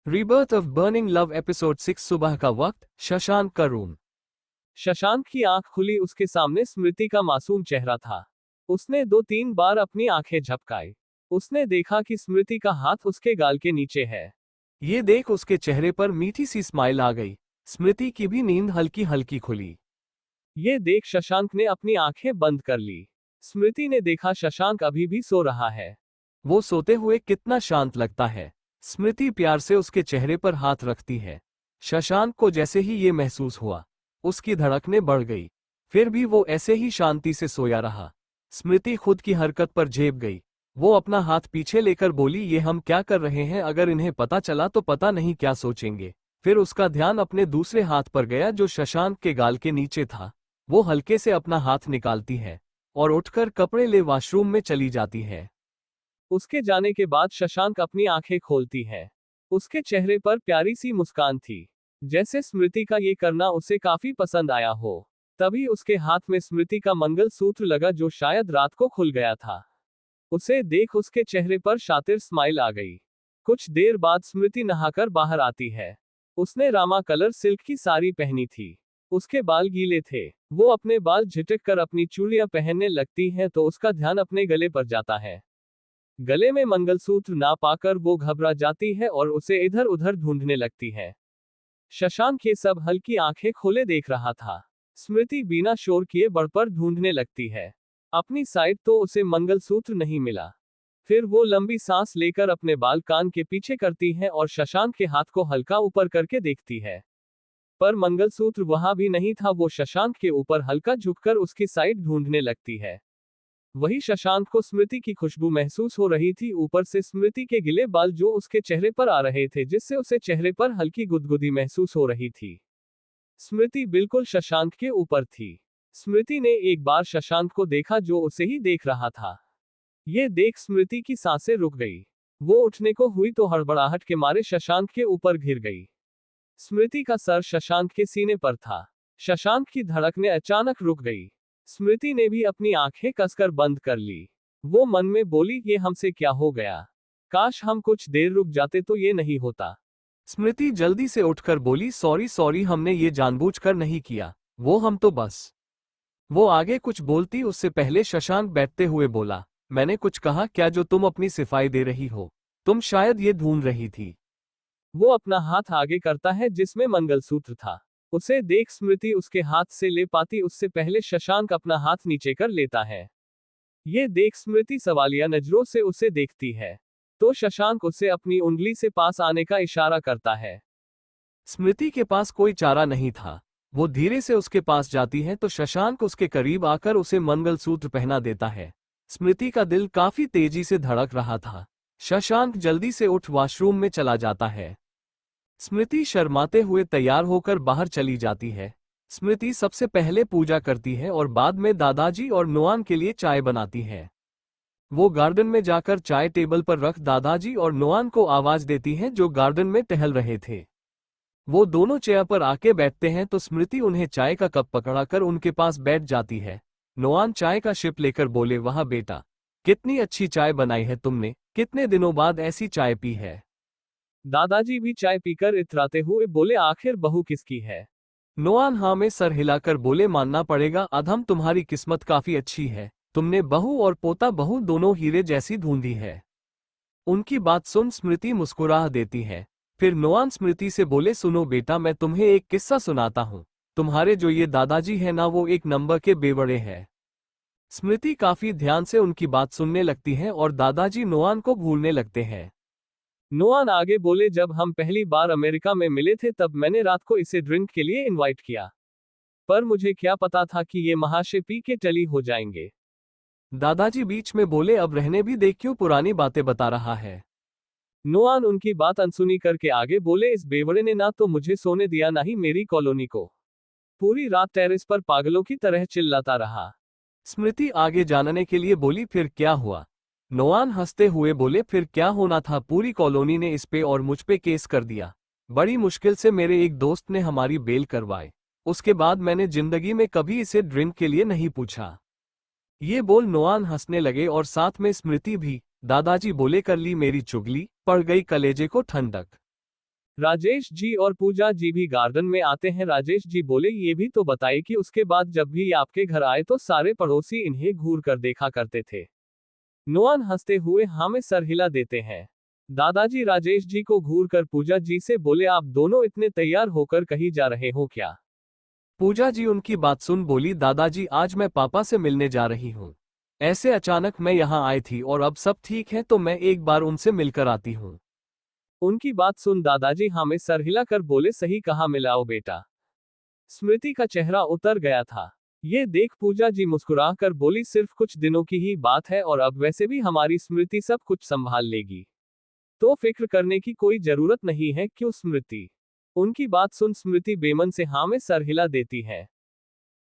Rebirth of burning love episode 6। सुबह का वक्त, शशांक का रूम। शशांक की आंख खुली, उसके सामने स्मृति का मासूम चेहरा था। उसने 2-3 बार अपनी आंखें झपकाई। उसने देखा कि स्मृति का हाथ उसके गाल के नीचे है। ये देख उसके चेहरे पर मीठी सी स्माइल आ गई। स्मृति की भी नींद हल्की हल्की खुली। ये देख शशांक ने अपनी आंखें बंद कर ली। स्मृति ने देखा शशांक अभी भी सो रहा है। वो सोते हुए कितना शांत लगता है। स्मृति प्यार से उसके चेहरे पर हाथ रखती है। शशांक को जैसे ही ये महसूस हुआ, उसकी धड़कनें बढ़ गई। फिर भी वो ऐसे ही शांति से सोया रहा। स्मृति खुद की हरकत पर झेप गई। वो अपना हाथ पीछे लेकर बोली, ये हम क्या कर रहे हैं? अगर इन्हें पता चला तो पता नहीं क्या सोचेंगे। फिर उसका ध्यान अपने दूसरे हाथ पर गया जो शशांक के गाल के नीचे था। वो हल्के से अपना हाथ निकालती है और उठकर कपड़े ले वॉशरूम में चली जाती है। उसके जाने के बाद शशांक अपनी आंखें खोलती है। उसके चेहरे पर प्यारी सी मुस्कान थी, जैसे स्मृति का ये करना उसे काफी पसंद आया हो। तभी उसके हाथ में स्मृति का मंगलसूत्र लगा जो शायद रात को खुल गया था। उसे देख उसके चेहरे पर शातिर स्माइल आ गई। कुछ देर बाद स्मृति नहाकर बाहर आती है। उसने रामा कलर सिल्क की साड़ी पहनी थी। उसके बाल गीले थे। वो अपने बाल झटक कर अपनी चूड़ियां पहनने लगती है तो उसका ध्यान अपने गले पर जाता है। गले में मंगलसूत्र ना पाकर वो घबरा जाती है और उसे इधर उधर ढूंढने लगती है। शशांक ये सब हल्की आंखें खोले देख रहा था। स्मृति बिना शोर किए बढ़कर ढूंढने लगती है। अपनी साइड तो उसे मंगलसूत्र नहीं मिला। फिर वो लंबी सांस लेकर अपने बाल कान के पीछे करती है और शशांक के हाथ को हल्का ऊपर करके देखती है। पर मंगलसूत्र वहां भी नहीं था। वो शशांक के ऊपर हल्का झुककर उसकी साइड ढूंढने लगती है। वही शशांक को स्मृति की खुशबू महसूस हो रही थी, ऊपर से स्मृति के गिले बाल जो उसके चेहरे पर आ रहे थे, जिससे उसे चेहरे पर हल्की गुदगुदी महसूस हो रही थी। स्मृति बिल्कुल शशांक के ऊपर थी। स्मृति ने एक बार शशांक को देखा जो उसे ही देख रहा था। ये देख स्मृति की सांसें रुक गई। वो उठने को हुई तो हड़बड़ाहट के मारे शशांक के ऊपर घिर गई। स्मृति का सर शशांक के सीने पर था। शशांक की धड़कनें अचानक रुक गई। स्मृति ने भी अपनी आंखें कसकर बंद कर ली। वो मन में बोली, ये हमसे क्या हो गया? काश हम कुछ देर रुक जाते तो ये नहीं होता। स्मृति जल्दी से उठकर बोली, सॉरी सॉरी, हमने ये जानबूझकर नहीं किया। हम तो बस। वो आगे कुछ बोलती उससे पहले शशांक बैठते हुए बोला, मैंने कुछ कहा क्या जो तुम अपनी सिफाई दे रही हो? तुम शायद ये ढूंढ रही थी। वो अपना हाथ आगे करता है जिसमें मंगलसूत्र था। उसे देख स्मृति उसके हाथ से ले पाती उससे पहले शशांक अपना हाथ नीचे कर लेता है। ये देख स्मृति सवालिया नजरों से उसे देखती है, तो शशांक उसे अपनी उंगली से पास आने का इशारा करता है। स्मृति के पास कोई चारा नहीं था। वो धीरे से उसके पास जाती है तो शशांक उसके करीब आकर उसे मंगलसूत्र पहना देता है। स्मृति का दिल काफी तेजी से धड़क रहा था। शशांक जल्दी से उठ वॉशरूम में चला जाता है। स्मृति शर्माते हुए तैयार होकर बाहर चली जाती है। स्मृति सबसे पहले पूजा करती है और बाद में दादाजी और नोआन के लिए चाय बनाती है। वो गार्डन में जाकर चाय टेबल पर रख दादाजी और नोआन को आवाज देती है जो गार्डन में टहल रहे थे। वो दोनों चेयर पर आके बैठते हैं तो स्मृति उन्हें चाय का कप पकड़ाकर उनके पास बैठ जाती है। नोआन चाय का सिप लेकर बोले, वाह बेटा, कितनी अच्छी चाय बनाई है तुमने, कितने दिनों बाद ऐसी चाय पी है। दादाजी भी चाय पीकर इतराते हुए बोले, आखिर बहू किसकी है? नोआन हाँ में सर हिलाकर बोले, मानना पड़ेगा अधम, तुम्हारी किस्मत काफी अच्छी है। तुमने बहू और पोता बहू दोनों हीरे जैसी ढूंढी है। उनकी बात सुन स्मृति मुस्कुरा देती है। फिर नोआन स्मृति से बोले, सुनो बेटा, मैं तुम्हें एक किस्सा सुनाता हूँ। तुम्हारे जो ये दादाजी है ना, वो एक नंबर के बेवड़े हैं। स्मृति काफी ध्यान से उनकी बात सुनने लगती है और दादाजी नोआन को भूलने लगते हैं। नोआन आगे बोले, जब हम पहली बार अमेरिका में मिले थे तब मैंने रात को इसे ड्रिंक के लिए इनवाइट किया, पर मुझे क्या पता था कि ये महाशय पी के टली हो जाएंगे। दादाजी बीच में बोले, अब रहने भी दे, क्यों पुरानी बातें बता रहा है। नोआन उनकी बात अनसुनी करके आगे बोले, इस बेवड़े ने ना तो मुझे सोने दिया ना ही मेरी कॉलोनी को। पूरी रात टेरेस पर पागलों की तरह चिल्लाता रहा। स्मृति आगे जानने के लिए बोली, फिर क्या हुआ? नोआन हंसते हुए बोले, फिर क्या होना था, पूरी कॉलोनी ने इस पे और मुझ पे केस कर दिया। बड़ी मुश्किल से मेरे एक दोस्त ने हमारी बेल करवाई। उसके बाद मैंने जिंदगी में कभी इसे ड्रिंक के लिए नहीं पूछा। ये बोल नोआन हंसने लगे और साथ में स्मृति भी। दादाजी बोले, कर ली मेरी चुगली, पड़ गई कलेजे को ठंडक। राजेश जी और पूजा जी भी गार्डन में आते हैं। राजेश जी बोले, ये भी तो बताइए कि उसके बाद जब भी आपके घर आए तो सारे पड़ोसी इन्हें घूर कर देखा करते थे। नुआन हंसते हुए हाँ में सर हिला देते हैं। दादाजी राजेश जी को घूर कर पूजा जी से बोले, आप दोनों इतने तैयार होकर कहीं जा रहे हो क्या? पूजा जी उनकी बात सुन बोली, दादाजी आज मैं पापा से मिलने जा रही हूँ। ऐसे अचानक मैं यहाँ आई थी और अब सब ठीक है तो मैं एक बार उनसे मिलकर आती हूँ। उनकी बात सुन दादाजी हाँ में सर हिलाकर बोले, सही कहा, मिलाओ बेटा। स्मृति का चेहरा उतर गया था। ये देख पूजा जी मुस्कुरा कर बोली, सिर्फ कुछ दिनों की ही बात है और अब वैसे भी हमारी स्मृति सब कुछ संभाल लेगी, तो फिक्र करने की कोई जरूरत नहीं है, क्यों स्मृति? उनकी बात सुन स्मृति बेमन से हाँ में सर हिला देती है।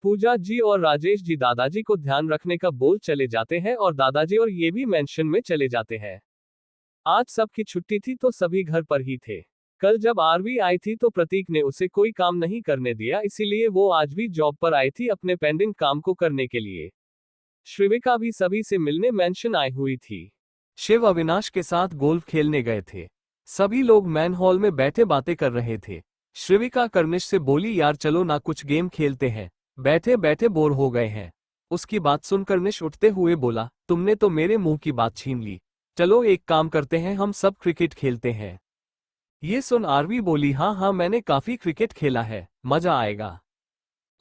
पूजा जी और राजेश जी दादाजी को ध्यान रखने का बोल चले जाते हैं और दादाजी और ये भी मेंशन में चले जाते हैं। आज सबकी छुट्टी थी तो सभी घर पर ही थे। कल जब आरवी आई थी तो प्रतीक ने उसे कोई काम नहीं करने दिया, इसीलिए वो आज भी जॉब पर आई थी अपने पेंडिंग काम को करने के लिए। श्रीविका भी सभी से मिलने मेंशन आई हुई थी। शिव अविनाश के साथ गोल्फ खेलने गए थे। सभी लोग मैन हॉल में बैठे बातें कर रहे थे। श्रीविका कर्निश से बोली, यार चलो ना कुछ गेम खेलते हैं, बैठे बैठे बोर हो गए हैं। उसकी बात सुन कर्निश उठते हुए बोला, तुमने तो मेरे मुंह की बात छीन ली। चलो एक काम करते हैं, हम सब क्रिकेट खेलते हैं। ये सुन आरवी बोली, हाँ हाँ मैंने काफी क्रिकेट खेला है, मजा आएगा।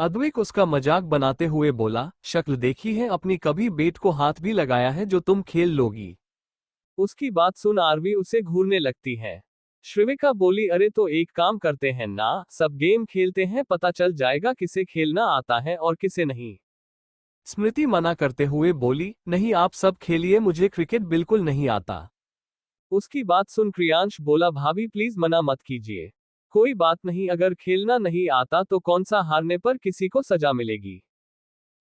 अद्विक उसका मजाक बनाते हुए बोला, शक्ल देखी है अपनी, कभी बेट को हाथ भी लगाया है जो तुम खेल लोगी। उसकी बात सुन आरवी उसे घूरने लगती है। श्रीविका बोली, अरे तो एक काम करते हैं ना, सब गेम खेलते हैं, पता चल जाएगा किसे खेलना आता है और किसे नहीं। स्मृति मना करते हुए बोली, नहीं आप सब खेलिए, मुझे क्रिकेट बिल्कुल नहीं आता। उसकी बात सुन क्रियांश बोला, भाभी प्लीज मना मत कीजिए, कोई बात नहीं, अगर खेलना नहीं आता तो कौन सा हारने पर किसी को सजा मिलेगी।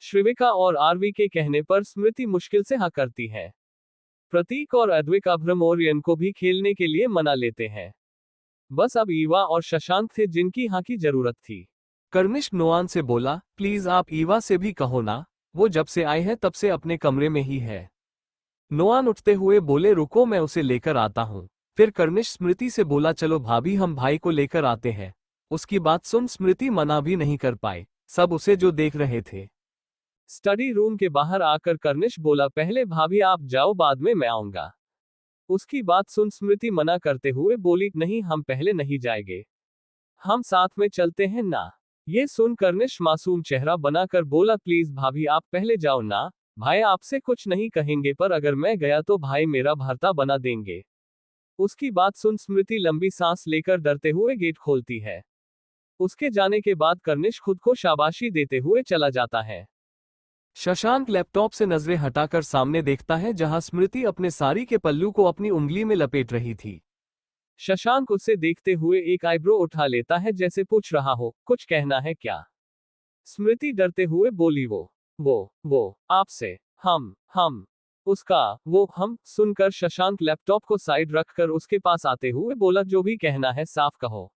श्रीविका और आरवी के कहने पर स्मृति मुश्किल से हाँ करती है। प्रतीक और अद्विक अभ्रम ओरियन को भी खेलने के लिए मना लेते हैं। बस अब ईवा और शशांक थे जिनकी हाँ की जरूरत थी। कर्निश नोआन से बोला, प्लीज आप ईवा से भी कहो ना, वो जब से आई है तब से अपने कमरे में ही है। नोआन उठते हुए बोले, रुको मैं उसे लेकर आता हूँ। फिर कर्निश स्मृति से बोला, चलो भाभी हम भाई को लेकर आते हैं। उसकी बात सुन स्मृति मना भी नहीं कर पाई, सब उसे जो देख रहे थे। स्टडी रूम के बाहर आकर कर्निश बोला, पहले भाभी आप जाओ, बाद में मैं आऊंगा। उसकी बात सुन स्मृति मना करते हुए बोली, नहीं हम पहले नहीं जाएंगे, हम साथ में चलते हैं ना। ये सुन कर्निश मासूम चेहरा बनाकर बोला, प्लीज भाभी आप पहले जाओ ना, भाई आपसे कुछ नहीं कहेंगे, पर अगर मैं गया तो भाई मेरा भरता बना देंगे। उसकी बात सुन स्मृति लंबी सांस लेकर डरते हुए गेट खोलती है। उसके जाने के बाद कर्निश खुद को शाबाशी देते हुए चला जाता है। शशांक लैपटॉप से नजरें हटाकर सामने देखता है जहां स्मृति अपने साड़ी के पल्लू को अपनी उंगली में लपेट रही थी। शशांक उसे देखते हुए एक आईब्रो उठा लेता है, जैसे पूछ रहा हो, कुछ कहना है क्या? स्मृति डरते हुए बोली, वो आपसे हम उसका वो हम सुनकर शशांक लैपटॉप को साइड रखकर उसके पास आते हुए बोला, जो भी कहना है साफ कहो,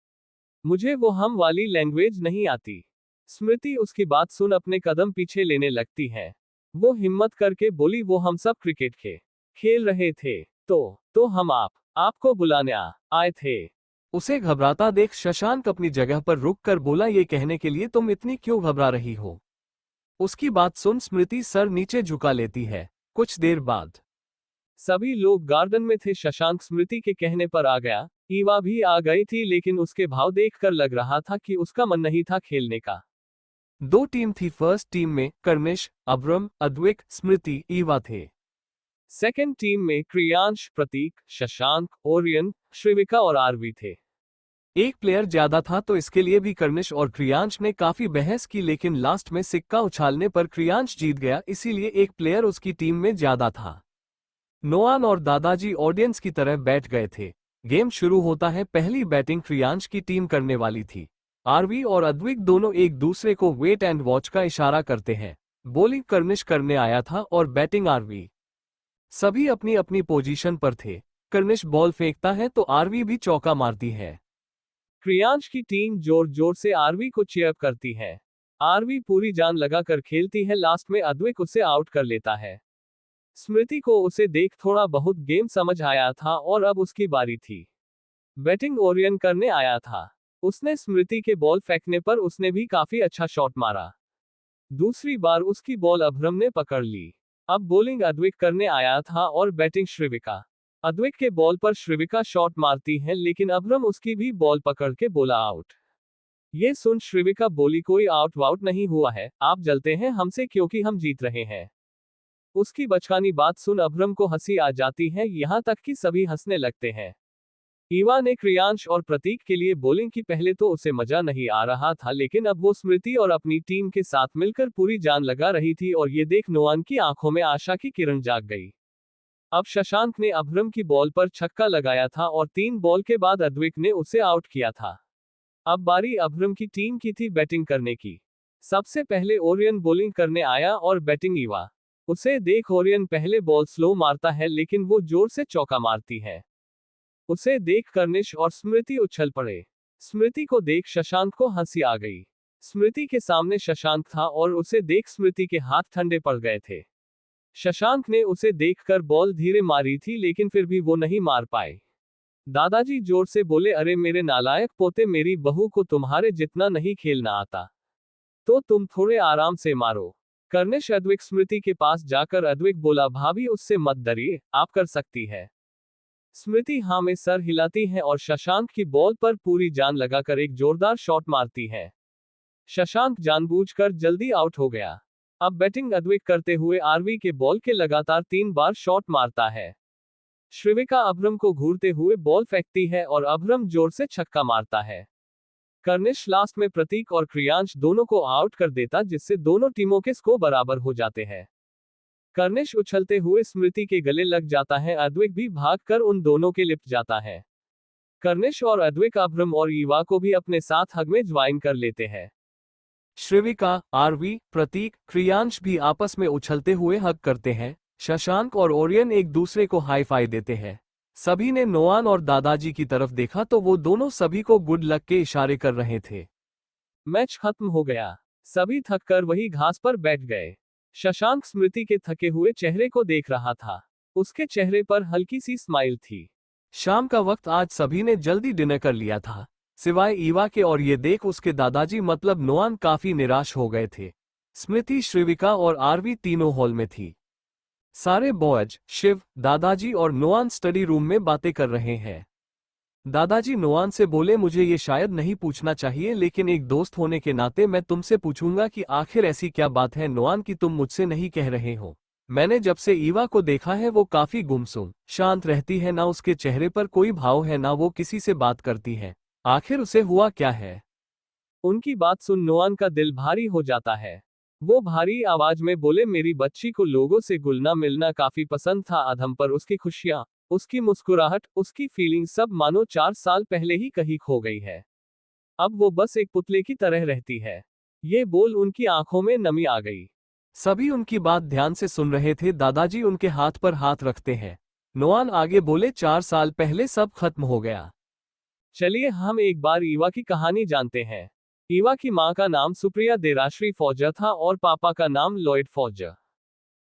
मुझे वो हम वाली लैंग्वेज नहीं आती। स्मृति उसकी बात सुन अपने कदम पीछे लेने लगती है। वो हिम्मत करके बोली, वो हम सब क्रिकेट खेल रहे थे, तो हम आपको बुलाने आए थे। उसे घबराता देख शशांक अपनी जगह पर रुक कर बोला, ये कहने के लिए तुम इतनी क्यों घबरा रही हो? उसकी बात सुन स्मृति सर नीचे झुका लेती है। कुछ देर बाद सभी लोग गार्डन में थे। शशांक स्मृति के कहने पर आ गया। ईवा भी आ गई थी, लेकिन उसके भाव देखकर लग रहा था कि उसका मन नहीं था खेलने का। दो टीम थी। फर्स्ट टीम में कर्निश, अब्रम, अद्विक, स्मृति, ईवा थे। सेकंड टीम में क्रियांश, प्रतीक, शशांक, ओरियन, श्रीविका और आरवी थे। एक प्लेयर ज्यादा था तो इसके लिए भी कर्निश और क्रियांश ने काफी बहस की, लेकिन लास्ट में सिक्का उछालने पर क्रियांश जीत गया, इसीलिए एक प्लेयर उसकी टीम में ज्यादा था। नोआन और दादाजी ऑडियंस की तरह बैठ गए थे। गेम शुरू होता है। पहली बैटिंग क्रियांश की टीम करने वाली थी। आरवी और अद्विक दोनों एक दूसरे को वेट एंड वॉच का इशारा करते हैं। बॉलिंग कर्निश करने आया था और बैटिंग आरवी। सभी अपनी अपनी पोजीशन पर थे। कर्निश बॉल फेंकता है तो आरवी भी चौका मारती है। क्रियांश की टीम जोर जोर से आरवी को चीयरअप करती है। आरवी पूरी जान लगाकर खेलती है। लास्ट में अद्विक उसे आउट कर लेता है। स्मृति को उसे देख थोड़ा बहुत गेम समझ आया था और अब उसकी बारी थी। बैटिंग ओरियन करने आया था। उसने स्मृति के बॉल फेंकने पर उसने भी काफी अच्छा शॉट मारा। दूसरी बार उसकी बॉल अभ्रम ने पकड़ ली। अब बॉलिंग अद्विक करने आया था और बैटिंग श्रीविका। अद्विक के बॉल पर श्रीविका शॉट मारती है लेकिन अभ्रम उसकी भी बॉल पकड़ के बोला आउट। ये सुन श्रीविका बोली कोई आउट वाउट नहीं हुआ है, आप जलते हैं हमसे क्योंकि हम जीत रहे हैं। उसकी बचकानी बात सुन अभ्रम को हंसी आ जाती है, यहाँ तक कि सभी हंसने लगते हैं। ईवा ने क्रियांश और प्रतीक के लिए बॉलिंग की। पहले तो उसे मजा नहीं आ रहा था लेकिन अब वो स्मृति और अपनी टीम के साथ मिलकर पूरी जान लगा रही थी और ये देख नोआन की आंखों में आशा की किरण जाग गई। अब शशांक ने अभ्रम की बॉल पर छक्का लगाया था और 3 बॉल के बाद अद्विक ने उसे आउट किया था। अब बारी अभ्रम की टीम की थी बैटिंग करने की। सबसे पहले ओरियन बॉलिंग करने आया और बैटिंग ईवा। उसे देख ओरियन पहले बॉल स्लो मारता है लेकिन वो जोर से चौका मारती है। उसे देख कर्निश और स्मृति उछल पड़े। स्मृति को देख शशांक को हंसी आ गई। स्मृति के सामने शशांक था और उसे देख स्मृति के हाथ ठंडे पड़ गए थे। शशांक ने उसे देखकर बॉल धीरे मारी थी लेकिन फिर भी वो नहीं मार पाए। दादाजी जोर से बोले, अरे मेरे नालायक पोते, मेरी बहू को तुम्हारे जितना नहीं खेलना आता, तो तुम थोड़े आराम से मारो। कर्निश अद्विक स्मृति के पास जाकर अद्विक बोला, भाभी उससे मत डरिए, आप कर सकती है। स्मृति हाँ में सर हिलाती है और शशांक की बॉल पर पूरी जान लगाकर एक जोरदार शॉट मारती है। शशांक जानबूझकर जल्दी आउट हो गया। अब बैटिंग अद्विक करते हुए आरवी के बॉल के लगातार 3 बार शॉट मारता है। श्रीविका अभ्रम को घूरते हुए बॉल फेंकती है और अभ्रम जोर से छक्का मारता है। कर्निश लास्ट में प्रतीक और क्रियांश दोनों को आउट कर देता जिससे दोनों टीमों के स्कोर बराबर हो जाते हैं। कर्निश उछलते हुए स्मृति के गले लग जाता है, अद्विक भी भागकर उन दोनों के लिपट जाता है। कर्निश और अद्विक अभ्रम और ईवा को भी अपने साथ हग में ज्वाइन कर लेते हैं। श्रीविका, आरवी, प्रतीक, क्रियांश भी आपस में उछलते हुए हग करते हैं। शशांक और ओरियन एक दूसरे को हाई फाई देते हैं। सभी ने नोआन और दादाजी की तरफ देखा तो वो दोनों सभी को गुड लक के इशारे कर रहे थे। मैच खत्म हो गया। सभी थककर वही घास पर बैठ गए। शशांक स्मृति के थके हुए चेहरे को देख रहा था। उसके चेहरे पर हल्की सी स्माइल थी। शाम का वक्त आज सभी ने जल्दी डिनर कर लिया था, सिवाय ईवा के, और ये देख उसके दादाजी मतलब नोआन काफी निराश हो गए थे। स्मृति, श्रीविका और आरवी तीनों हॉल में थी। सारे बॉयज, शिव, दादाजी और नोआन स्टडी रूम में बातें कर रहे हैं। दादाजी नोआन से बोले, मुझे ये शायद नहीं पूछना चाहिए लेकिन एक दोस्त होने के नाते मैं तुमसे पूछूंगा कि आखिर ऐसी क्या बात है नोआन कि तुम मुझसे नहीं कह रहे हो। मैंने जब से ईवा को देखा है वो काफी गुमसुम शांत रहती है, ना उसके चेहरे पर कोई भाव है ना वो किसी से बात करती है। आखिर उसे हुआ क्या है? उनकी बात सुन नोआन का दिल भारी हो जाता है। वो भारी आवाज में बोले, मेरी बच्ची को लोगों से घुलना मिलना काफी पसंद था अधम, पर उसकी खुशियां, उसकी मुस्कुराहट, उसकी फीलिंग सब मानो 4 साल पहले ही कहीं खो गई है। अब वो बस एक पुतले की तरह रहती है। ये बोल उनकी आंखों में नमी आ गई। सभी उनकी बात ध्यान से सुन रहे थे। दादाजी उनके हाथ पर हाथ रखते हैं। नोआन आगे बोले, 4 साल पहले सब खत्म हो गया। चलिए हम एक बार ईवा की कहानी जानते हैं। ईवा की माँ का नाम सुप्रिया देराश्री फौजा था और पापा का नाम लॉयड फौजा।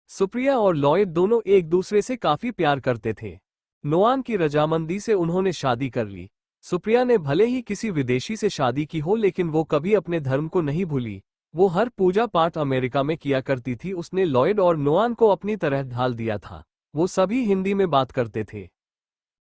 सुप्रिया और लॉयड दोनों एक दूसरे से काफी प्यार करते थे। नोआन की रजामंदी से उन्होंने शादी कर ली। सुप्रिया ने भले ही किसी विदेशी से शादी की हो लेकिन वो कभी अपने धर्म को नहीं भूली। वो हर पूजा पाठ अमेरिका में किया करती थी। उसने लॉयड और नोआन को अपनी तरह ढाल दिया था। वो सभी हिंदी में बात करते थे।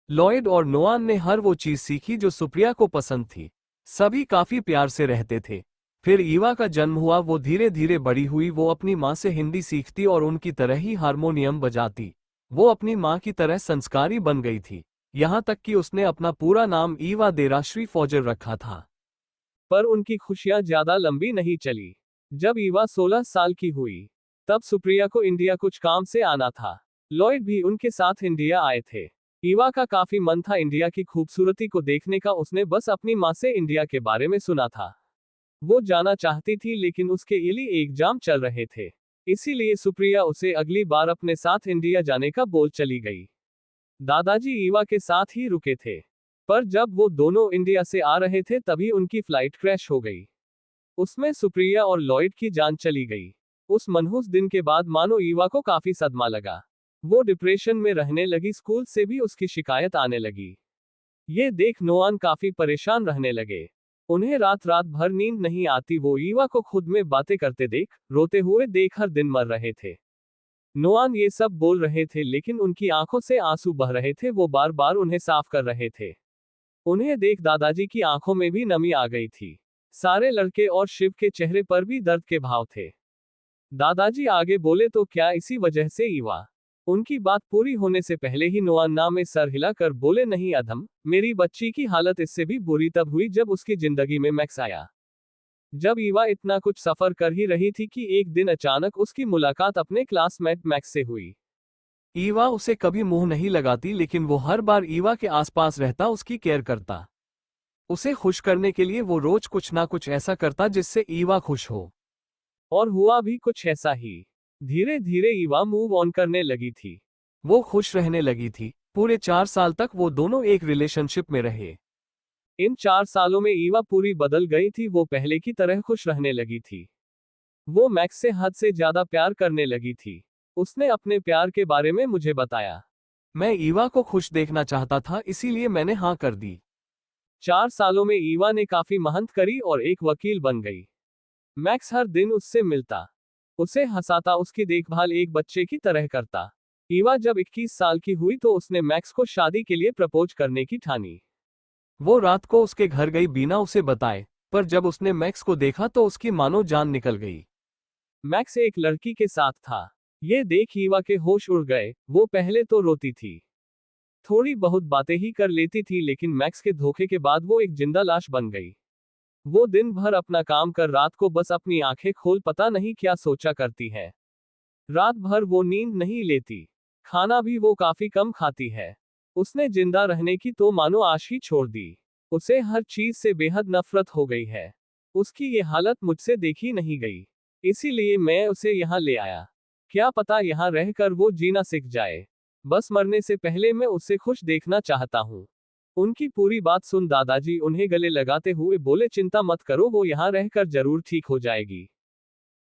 लॉयड और नोआन ने हर वो चीज सीखी जो सुप्रिया को पसंद थी। सभी काफी प्यार से रहते थे। फिर ईवा का जन्म हुआ। वो धीरे धीरे बड़ी हुई। वो अपनी माँ से हिंदी सीखती और उनकी तरह ही हारमोनियम बजाती। वो अपनी माँ की तरह संस्कारी बन गई थी, यहाँ तक कि उसने अपना पूरा नाम ईवा देराश्री फौजर रखा था। पर उनकी खुशियां ज्यादा लंबी नहीं चली। जब ईवा 16 साल की हुई तब सुप्रिया को इंडिया कुछ काम से आना था। लॉयड भी उनके साथ इंडिया आए थे। ईवा का काफी मन था इंडिया की खूबसूरती को देखने का। उसने बस अपनी माँ से इंडिया के बारे में सुना था। वो जाना चाहती थी लेकिन उसके लिए एग्जाम चल रहे थे, इसीलिए सुप्रिया उसे अगली बार अपने साथ इंडिया जाने का बोल चली गई। दादाजी ईवा के साथ ही रुके थे, पर जब वो दोनों इंडिया से आ रहे थे तभी उनकी फ्लाइट क्रैश हो गई। उसमें सुप्रिया और लॉयड की जान चली गई। उस मनहूस दिन के बाद मानो ईवा को काफी सदमा लगा। वो डिप्रेशन में रहने लगी। स्कूल से भी उसकी शिकायत आने लगी। ये देख नोआन काफी परेशान रहने लगे। उन्हें रात रात भर नींद नहीं आती। वो ईवा को खुद में बातें करते देख, रोते हुए देख हर दिन मर रहे थे। नोआन ये सब बोल रहे थे लेकिन उनकी आंखों से आंसू बह रहे थे। वो बार बार उन्हें साफ कर रहे थे। उन्हें देख दादाजी की आंखों में भी नमी आ गई थी। सारे लड़के और शिव के चेहरे पर भी दर्द के भाव थे। दादाजी आगे बोले, तो क्या इसी वजह से ईवा? उनकी बात पूरी होने से पहले ही नोआन ना में सर हिलाकर बोले, नहीं अधम, मेरी बच्ची की हालत इससे भी बुरी तब हुई जब उसकी जिंदगी में मैक्स आया। जब ईवा इतना कुछ सफर कर ही रही थी कि एक दिन अचानक उसकी मुलाकात अपने क्लासमेट मैक्स से हुई। ईवा उसे कभी मुंह नहीं लगाती लेकिन वो हर बार ईवा के आसपास रहता, उसकी केयर करता। उसे खुश करने के लिए वो रोज कुछ ना कुछ ऐसा करता जिससे ईवा खुश हो। और हुआ भी कुछ ऐसा ही। धीरे धीरे ईवा मूव ऑन करने लगी थी। वो खुश रहने लगी थी। पूरे 4 साल तक वो दोनों एक रिलेशनशिप में रहे। इन 4 सालों में ईवा पूरी बदल गई थी। वो पहले की तरह खुश रहने लगी थी। वो मैक्स से हद से ज्यादा प्यार करने लगी थी। उसने अपने प्यार के बारे में मुझे बताया। मैं ईवा को खुश देखना चाहता था, इसीलिए मैंने हाँ कर दी। 4 सालों में ईवा ने काफी मेहनत करी और एक वकील बन गई। मैक्स हर दिन उससे मिलता, उसे हंसाता, उसकी देखभाल एक बच्चे की तरह करता। ईवा जब 21 साल की हुई तो उसने मैक्स को शादी के लिए प्रपोज करने की ठानी। वो रात को उसके घर गई बिना उसे बताए, पर जब उसने मैक्स को देखा तो उसकी मानो जान निकल गई। मैक्स एक लड़की के साथ था। ये देख ईवा के होश उड़ गए। वो पहले तो रोती थी, थोड़ी बहुत बातें ही कर लेती थी, लेकिन मैक्स के धोखे के बाद वो एक जिंदा लाश बन गई। वो दिन भर अपना काम कर रात को बस अपनी आंखें खोल पता नहीं क्या सोचा करती है। रात भर वो नींद नहीं लेती, खाना भी वो काफी कम खाती है। उसने जिंदा रहने की तो मानो आश ही छोड़ दी। उसे हर चीज से बेहद नफरत हो गई है। उसकी ये हालत मुझसे देखी नहीं गई, इसीलिए मैं उसे यहाँ ले आया। क्या पता यहाँ रहकर वो जीना सीख जाए। बस मरने से पहले मैं उसे खुश देखना चाहता हूँ। उनकी पूरी बात सुन दादाजी उन्हें गले लगाते हुए बोले, चिंता मत करो, वो यहाँ रहकर जरूर ठीक हो जाएगी।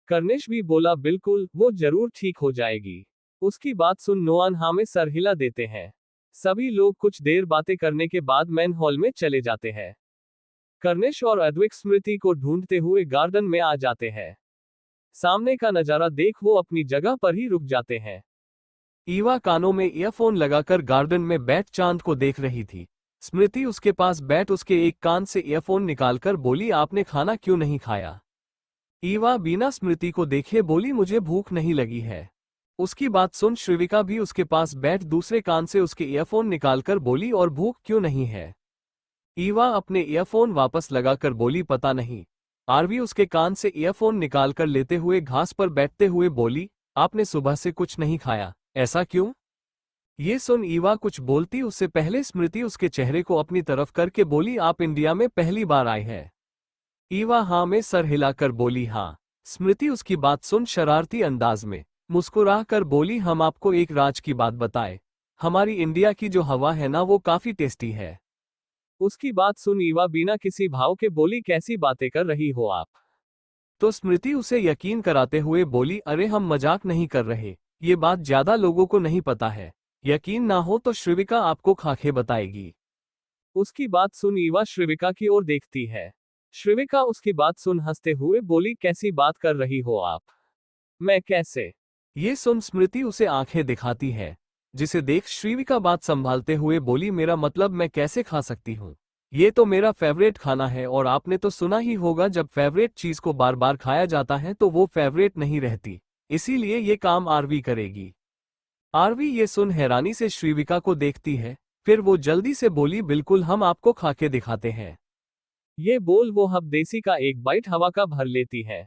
कर्निश भी बोला, बिल्कुल, वो जरूर ठीक हो जाएगी। उसकी बात सुन नोआन हाँ में सर हिला देते हैं। सभी लोग कुछ देर बातें करने के बाद मैन हॉल में चले जाते हैं। कर्निश और अद्विक स्मृति को ढूंढते हुए गार्डन में आ जाते हैं। सामने का नजारा देख वो अपनी जगह पर ही रुक जाते हैं। ईवा कानों में ईयरफोन लगाकर गार्डन में बैठ चांद को देख रही थी। स्मृति उसके पास बैठ उसके एक कान से ईयरफोन निकालकर बोली, आपने खाना क्यों नहीं खाया? ईवा बिना स्मृति को देखे बोली, मुझे भूख नहीं लगी है। उसकी बात सुन श्रीविका भी उसके पास बैठ दूसरे कान से उसके ईयरफोन निकालकर बोली, और भूख क्यों नहीं है? ईवा अपने ईयरफोन वापस लगाकर बोली, पता नहीं। आरवी उसके कान से ईयरफोन निकालकर लेते हुए घास पर बैठते हुए बोली, आपने सुबह से कुछ नहीं खाया, ऐसा क्यों? ये सुन ईवा कुछ बोलती उससे पहले स्मृति उसके चेहरे को अपनी तरफ करके बोली, आप इंडिया में पहली बार आए हैं? ईवा हाँ में सर हिलाकर बोली, हाँ। स्मृति उसकी बात सुन शरारती अंदाज में मुस्कुरा कर बोली, हम आपको एक राज की बात बताएं, हमारी इंडिया की जो हवा है ना वो काफी टेस्टी है। उसकी बात सुन ईवा बिना किसी भाव के बोली, कैसी बातें कर रही हो आप? तो स्मृति उसे यकीन कराते हुए बोली, अरे हम मजाक नहीं कर रहे, ये बात ज्यादा लोगों को नहीं पता है, यकीन ना हो तो श्रीविका आपको खाके बताएगी। उसकी बात सुन ईवा श्रीविका की ओर देखती है। श्रीविका उसकी बात सुन हंसते हुए बोली, कैसी बात कर रही हो आप? मैं कैसे? ये सुन स्मृति उसे आंखें दिखाती है, जिसे देख श्रीविका बात संभालते हुए बोली, मेरा मतलब मैं कैसे खा सकती हूँ? ये तो मेरा फेवरेट खाना है, और आपने तो सुना ही होगा जब फेवरेट चीज को बार बार खाया जाता है तो वो फेवरेट नहीं रहती, इसीलिए ये काम आरवी करेगी। आरवी ये सुन हैरानी से श्रीविका को देखती है, फिर वो जल्दी से बोली, बिल्कुल, हम आपको खाके दिखाते हैं। ये बोल वो हबदेसी का एक बाइट हवा का भर लेती है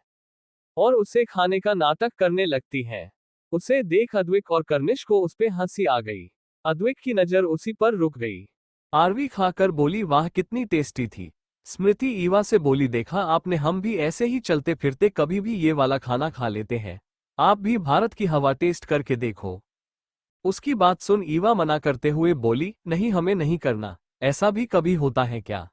और उसे खाने का नाटक करने लगती है। उसे देख अद्विक और कर्निश को उस पे हंसी आ गई। अद्विक की नजर उसी पर रुक गई। आरवी खाकर बोली, वाह कितनी टेस्टी थी। स्मृति ईवा से बोली, देखा आपने, हम भी ऐसे ही चलते फिरते कभी भी ये वाला खाना खा लेते हैं, आप भी भारत की हवा टेस्ट करके देखो। उसकी बात सुन ईवा मना करते हुए बोली, नहीं हमें नहीं करना, ऐसा भी कभी होता है क्या?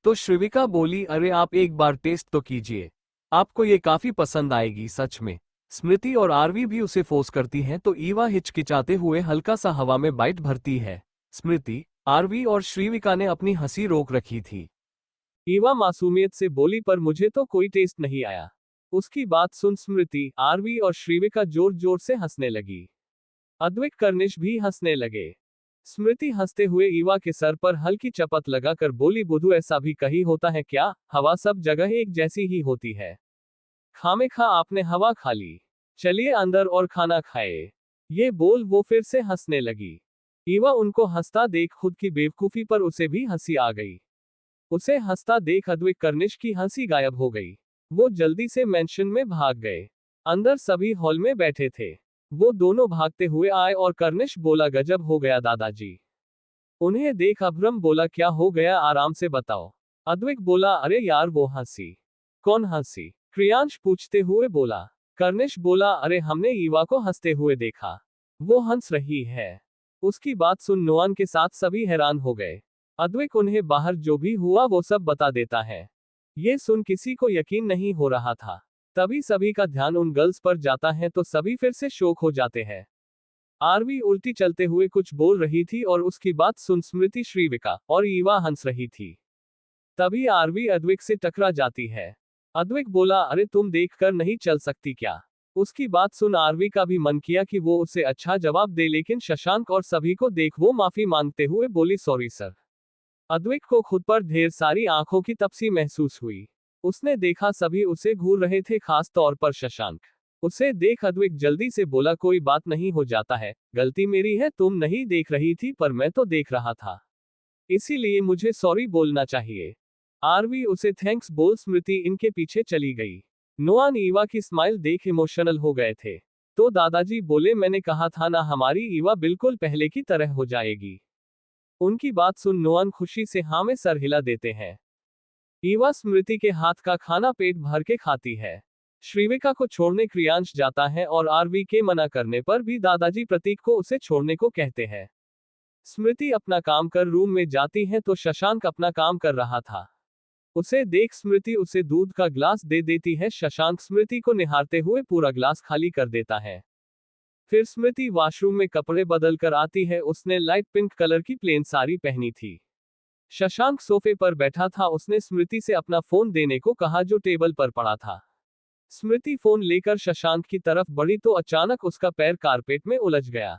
तो श्रीविका बोली, अरे आप एक बार टेस्ट तो कीजिए, आपको ये काफी पसंद आएगी सच में। स्मृति और आरवी भी उसे फोर्स करती हैं तो ईवा हिचकिचाते हुए हल्का सा हवा में बाइट भरती है। स्मृति, आरवी और श्रीविका ने अपनी हंसी रोक रखी थी। ईवा मासूमियत से बोली, पर मुझे तो कोई टेस्ट नहीं आया। उसकी बात सुन स्मृति, आरवी और श्रीविका जोर जोर से हंसने लगी। अद्विक कर्निश भी हंसने लगे। स्मृति हंसते हुए ईवा के सर पर हल्की चपत लगाकर बोली, बुधु ऐसा भी कहीं होता है क्या? हवा सब जगह एक जैसी ही होती है। खामेखा आपने हवा खा ली। चलिए अंदर और खाना खाए। ये बोल वो फिर से हंसने लगी। ईवा उनको हंसता देख खुद की बेवकूफी पर उसे भी हंसी आ गई। उसे हंसता देख अद्विक कर्निश की हंसी गायब हो गई। वो जल्दी से मेंशन में भाग गए। अंदर सभी हॉल में बैठे थे। वो दोनों भागते हुए आए और कर्निश बोला, गजब हो गया दादाजी। उन्हें देख अभ्रम बोला, क्या हो गया, आराम से बताओ। अद्विक बोला, अरे यार वो हंसी। कौन हंसी? क्रियांश पूछते हुए बोला। कर्निश बोला, अरे हमने ईवा को हंसते हुए देखा। वो हंस रही है। उसकी बात सुन नोआन के साथ सभी हैरान हो गए। अद्विक उन्हें बाहर जो भी हुआ वो सब बता देता है। ये सुन किसी को यकीन नहीं हो रहा था। तभी सभी का ध्यान उन गर्ल्स पर जाता है तो सभी फिर से शॉक हो जाते हैं। आरवी उल्टी चलते हुए कुछ बोल रही थी और उसकी बात सुन स्मृति, श्रीविका और ईवा हंस रही थी। तभी आरवी अद्विक से टकरा जाती है। अद्विक बोला, अरे तुम देखकर नहीं चल सकती क्या? उसकी बात सुन आरवी का भी मन किया कि वो उसे अच्छा जवाब दे, लेकिन शशांक और सभी को देख वो माफी मांगते हुए बोली, सॉरी सर। अद्विक को खुद पर ढेर सारी आंखों की तपसी महसूस हुई। उसने देखा सभी उसे घूर रहे थे, खास तौर पर शशांक। उसे देख अद्विक जल्दी से बोला, कोई बात नहीं, हो जाता है, गलती मेरी है, तुम नहीं देख रही थी पर मैं तो देख रहा था, इसीलिए मुझे सॉरी बोलना चाहिए। आरवी उसे थैंक्स बोल स्मृति इनके पीछे चली गई। नोआन ईवा की स्माइल देख इमोशनल हो गए थे। तो दादाजी बोले, मैंने कहा था ना हमारी ईवा बिल्कुल पहले की तरह हो जाएगी। उनकी बात सुन नोआन खुशी से हाँ में सर हिला देते हैं। ईवा स्मृति के हाथ का खाना पेट भर के खाती है। श्रीविका को छोड़ने क्रियांश जाता है और आरवी के मना करने पर भी दादाजी प्रतीक को उसे छोड़ने को कहते हैं। स्मृति अपना काम कर रूम में जाती है तो शशांक अपना काम कर रहा था। उसे देख स्मृति उसे दूध का ग्लास दे देती है। शशांक स्मृति को निहारते हुए पूरा ग्लास खाली कर देता है। फिर स्मृति वॉशरूम में कपड़े बदल कर आती है। उसने लाइट पिंक कलर की प्लेन साड़ी पहनी थी। शशांक सोफे पर बैठा था। उसने स्मृति से अपना फोन देने को कहा जो टेबल पर पड़ा था। स्मृति फोन लेकर शशांक की तरफ बढ़ी तो अचानक उसका पैर कारपेट में उलझ गया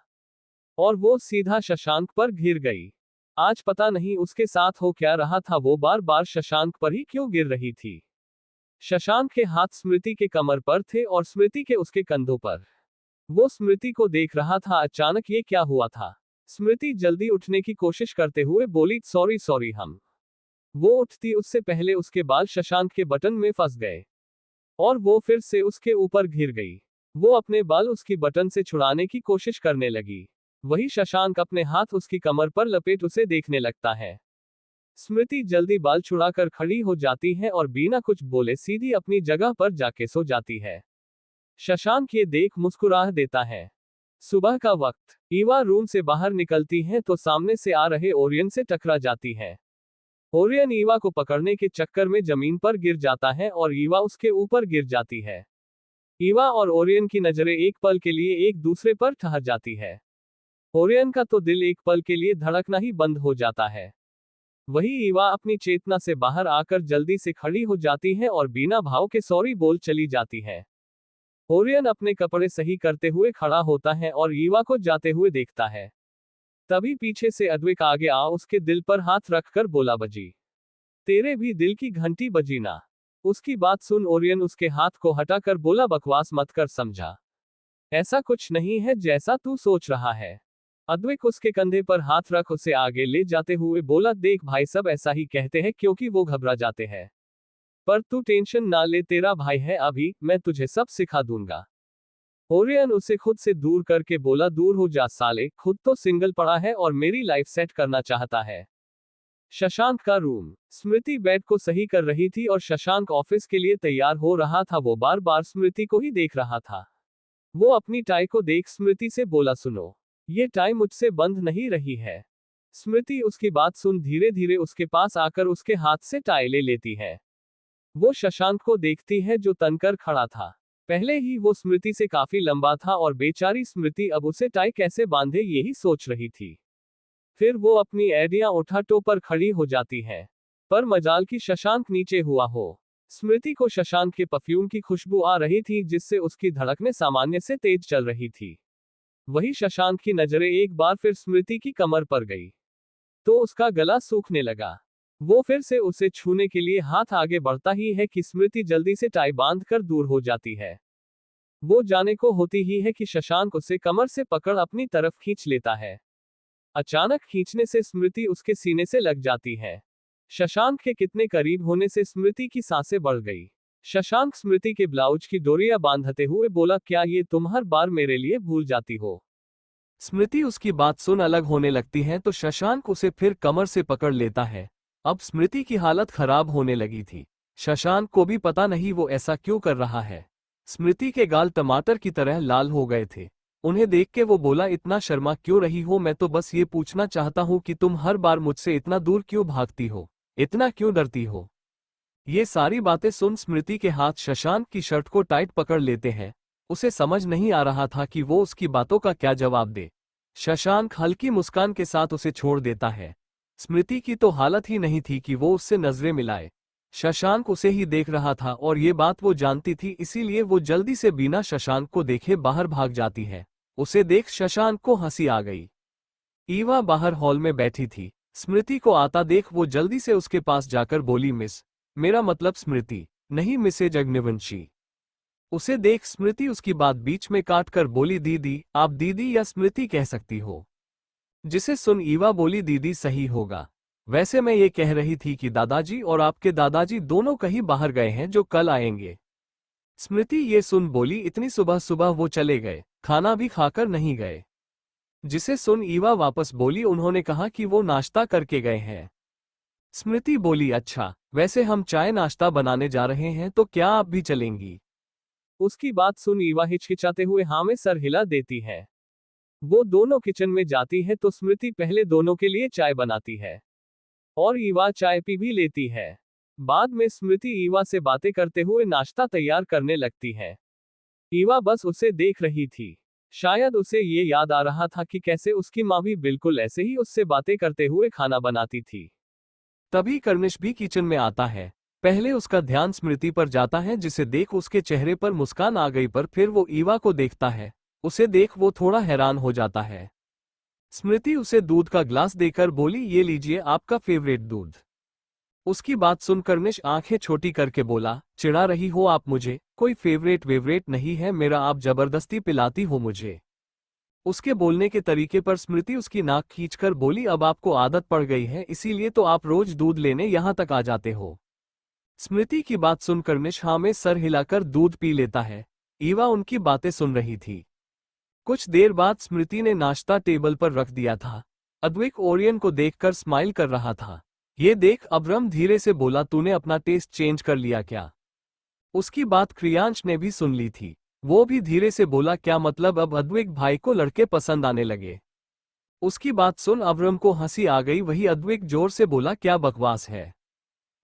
और वो सीधा शशांक पर गिर गई। आज पता नहीं उसके साथ हो क्या रहा था, वो बार बार शशांक पर ही क्यों गिर रही थी। शशांक के हाथ स्मृति के कमर पर थे और स्मृति के उसके कंधों पर। वो स्मृति को देख रहा था। अचानक ये क्या हुआ था? स्मृति जल्दी उठने की कोशिश करते हुए बोली, सॉरी सॉरी हम। वो उठती उससे पहले उसके बाल शशांक के बटन में फंस गए और वो फिर से उसके ऊपर घिर गई। वो अपने बाल उसकी बटन से छुड़ाने की कोशिश करने लगी। वही शशांक अपने हाथ उसकी कमर पर लपेट उसे देखने लगता है। स्मृति जल्दी बाल छुड़ाकर खड़ी हो जाती है और बिना कुछ बोले सीधी अपनी जगह पर जाके सो जाती है। शशांक ये देख मुस्कुरा देता है। सुबह का वक्त। ईवा रूम से बाहर निकलती है तो सामने से आ रहे ओरियन से टकरा जाती है। ओरियन ईवा को पकड़ने के चक्कर में जमीन पर गिर जाता है और ईवा उसके ऊपर गिर जाती है। ईवा और ओरियन की नजरें एक पल के लिए एक दूसरे पर ठहर जाती है। ओरियन का तो दिल एक पल के लिए धड़कना ही बंद हो जाता है। वही ईवा अपनी चेतना से बाहर आकर जल्दी से खड़ी हो जाती है और बिना भाव के सॉरी बोल चली जाती है। ओरियन अपने कपड़े सही करते हुए खड़ा होता है और ईवा को जाते हुए देखता है। तभी पीछे से अद्विक आगे आ उसके दिल पर हाथ रखकर बोला, बजी। तेरे भी दिल की घंटी बजी ना। उसकी बात सुन ओरियन उसके हाथ को हटाकर बोला, बकवास मत कर समझा। ऐसा कुछ नहीं है जैसा तू सोच रहा है। अद्विक उसके कंधे पर हाथ रख उसे आगे ले जाते हुए बोला, देख भाई सब ऐसा ही कहते हैं क्योंकि वो घबरा जाते हैं, पर तू टेंशन ना ले, तेरा भाई है अभी, मैं तुझे सब सिखा दूंगा। ओरियन उसे खुद से दूर करके बोला, दूर हो जा साले, खुद तो सिंगल पड़ा है और मेरी लाइफ सेट करना चाहता है। शशांक का रूम। स्मृति बेड को सही कर रही थी और शशांक ऑफिस के लिए तैयार हो रहा था। वो बार बार स्मृति को ही देख रहा था। वो अपनी टाई को देख स्मृति से बोला, सुनो, ये टाई मुझसे बंध नहीं रही है। स्मृति उसकी बात सुन धीरे धीरे उसके पास आकर उसके हाथ से टाई ले लेती है। वो शशांक को देखती है जो तनकर खड़ा था। पहले ही वो स्मृति से काफी लंबा था और बेचारी स्मृति अब उसे टाई कैसे बांधे यही सोच रही थी। फिर वो अपनी एड़ियां उठा पर खड़ी हो जाती है। पर मजाल की शशांक नीचे हुआ हो। स्मृति को शशांक के परफ्यूम की खुशबू आ रही थी, जिससे उसकी धड़कनें सामान्य से तेज चल रही थी। वही शशांक की नजरें एक बार फिर स्मृति की कमर पर गई, तो उसका गला सूखने लगा। वो फिर से उसे छूने के लिए हाथ आगे बढ़ता ही है कि स्मृति जल्दी से टाई बांध कर दूर हो जाती है। वो जाने को होती ही है कि शशांक उसे कमर से पकड़ अपनी तरफ खींच लेता है। अचानक खींचने से स्मृति उसके सीने से लग जाती है। शशांक के कितने करीब होने से स्मृति की सांसें बढ़ गई। शशांक स्मृति के ब्लाउज की डोरियां बांधते हुए बोला, क्या ये तुम हर बार मेरे लिए भूल जाती हो? स्मृति उसकी बात सुन अलग होने लगती है तो शशांक उसे फिर कमर से पकड़ लेता है। अब स्मृति की हालत खराब होने लगी थी। शशांक को भी पता नहीं वो ऐसा क्यों कर रहा है। स्मृति के गाल टमाटर की तरह लाल हो गए थे। उन्हें देख के वो बोला, इतना शर्मा क्यों रही हो? मैं तो बस ये पूछना चाहता हूँ कि तुम हर बार मुझसे इतना दूर क्यों भागती हो, इतना क्यों डरती हो? ये सारी बातें सुन स्मृति के हाथ शशांक की शर्ट को टाइट पकड़ लेते हैं। उसे समझ नहीं आ रहा था कि वो उसकी बातों का क्या जवाब दे। शशांक हल्की मुस्कान के साथ उसे छोड़ देता है। स्मृति की तो हालत ही नहीं थी कि वो उससे नजरें मिलाए। शशांक उसे ही देख रहा था और ये बात वो जानती थी, इसीलिए वो जल्दी से बिना शशांक को देखे बाहर भाग जाती है। उसे देख शशांक को हंसी आ गई। ईवा बाहर हॉल में बैठी थी। स्मृति को आता देख वो जल्दी से उसके पास जाकर बोली, मिस, मेरा मतलब स्मृति, नहीं मिसेज अग्निवंशी। उसे देख स्मृति उसकी बात बीच में काट कर बोली, दीदी, आप दीदी या स्मृति कह सकती हो। जिसे सुन ईवा बोली, दीदी सही होगा। वैसे मैं ये कह रही थी कि दादाजी और आपके दादाजी दोनों कहीं बाहर गए हैं जो कल आएंगे। स्मृति ये सुन बोली, इतनी सुबह सुबह वो चले गए, खाना भी खाकर नहीं गए। जिसे सुन ईवा वापस बोली, उन्होंने कहा कि वो नाश्ता करके गए हैं। स्मृति बोली, अच्छा, वैसे हम चाय नाश्ता बनाने जा रहे हैं तो क्या आप भी चलेंगी? उसकी बात सुन ईवा हिचकिचाते हुए हाँ में सर हिला देती है। वो दोनों किचन में जाती है तो स्मृति पहले दोनों के लिए चाय बनाती है और ईवा चाय पी भी लेती है। बाद में स्मृति ईवा से बातें करते हुए नाश्ता तैयार करने लगती है। ईवा बस उसे देख रही थी। शायद उसे ये याद आ रहा था कि कैसे उसकी माँ भी बिल्कुल ऐसे ही उससे बातें करते हुए खाना बनाती थी। तभी कर्निश भी किचन में आता है। पहले उसका ध्यान स्मृति पर जाता है, जिसे देख उसके चेहरे पर मुस्कान आ गई, पर फिर वो ईवा को देखता है। उसे देख वो थोड़ा हैरान हो जाता है। स्मृति उसे दूध का ग्लास देकर बोली, ये लीजिए आपका फेवरेट दूध। उसकी बात सुन कर्निश आंखें छोटी करके बोला, चिढ़ा रही हो आप मुझे? कोई फेवरेट वेवरेट नहीं है मेरा, आप जबरदस्ती पिलाती हो मुझे। उसके बोलने के तरीके पर स्मृति उसकी नाक खींचकर बोली, अब आपको आदत पड़ गई है, इसीलिए तो आप रोज दूध लेने यहां तक आ जाते हो। स्मृति की बात सुन कर्निश हाँ में सर हिलाकर दूध पी लेता है। ईवा उनकी बातें सुन रही थी। कुछ देर बाद स्मृति ने नाश्ता टेबल पर रख दिया था। अद्विक ओरियन को देखकर स्माइल कर रहा था। ये देख अब्रम धीरे से बोला, तूने अपना टेस्ट चेंज कर लिया क्या? उसकी बात क्रियांश ने भी सुन ली थी। वो भी धीरे से बोला, क्या मतलब अब अद्विक भाई को लड़के पसंद आने लगे? उसकी बात सुन अब्रम को हंसी आ गई। वही अद्विक जोर से बोला, क्या बकवास है?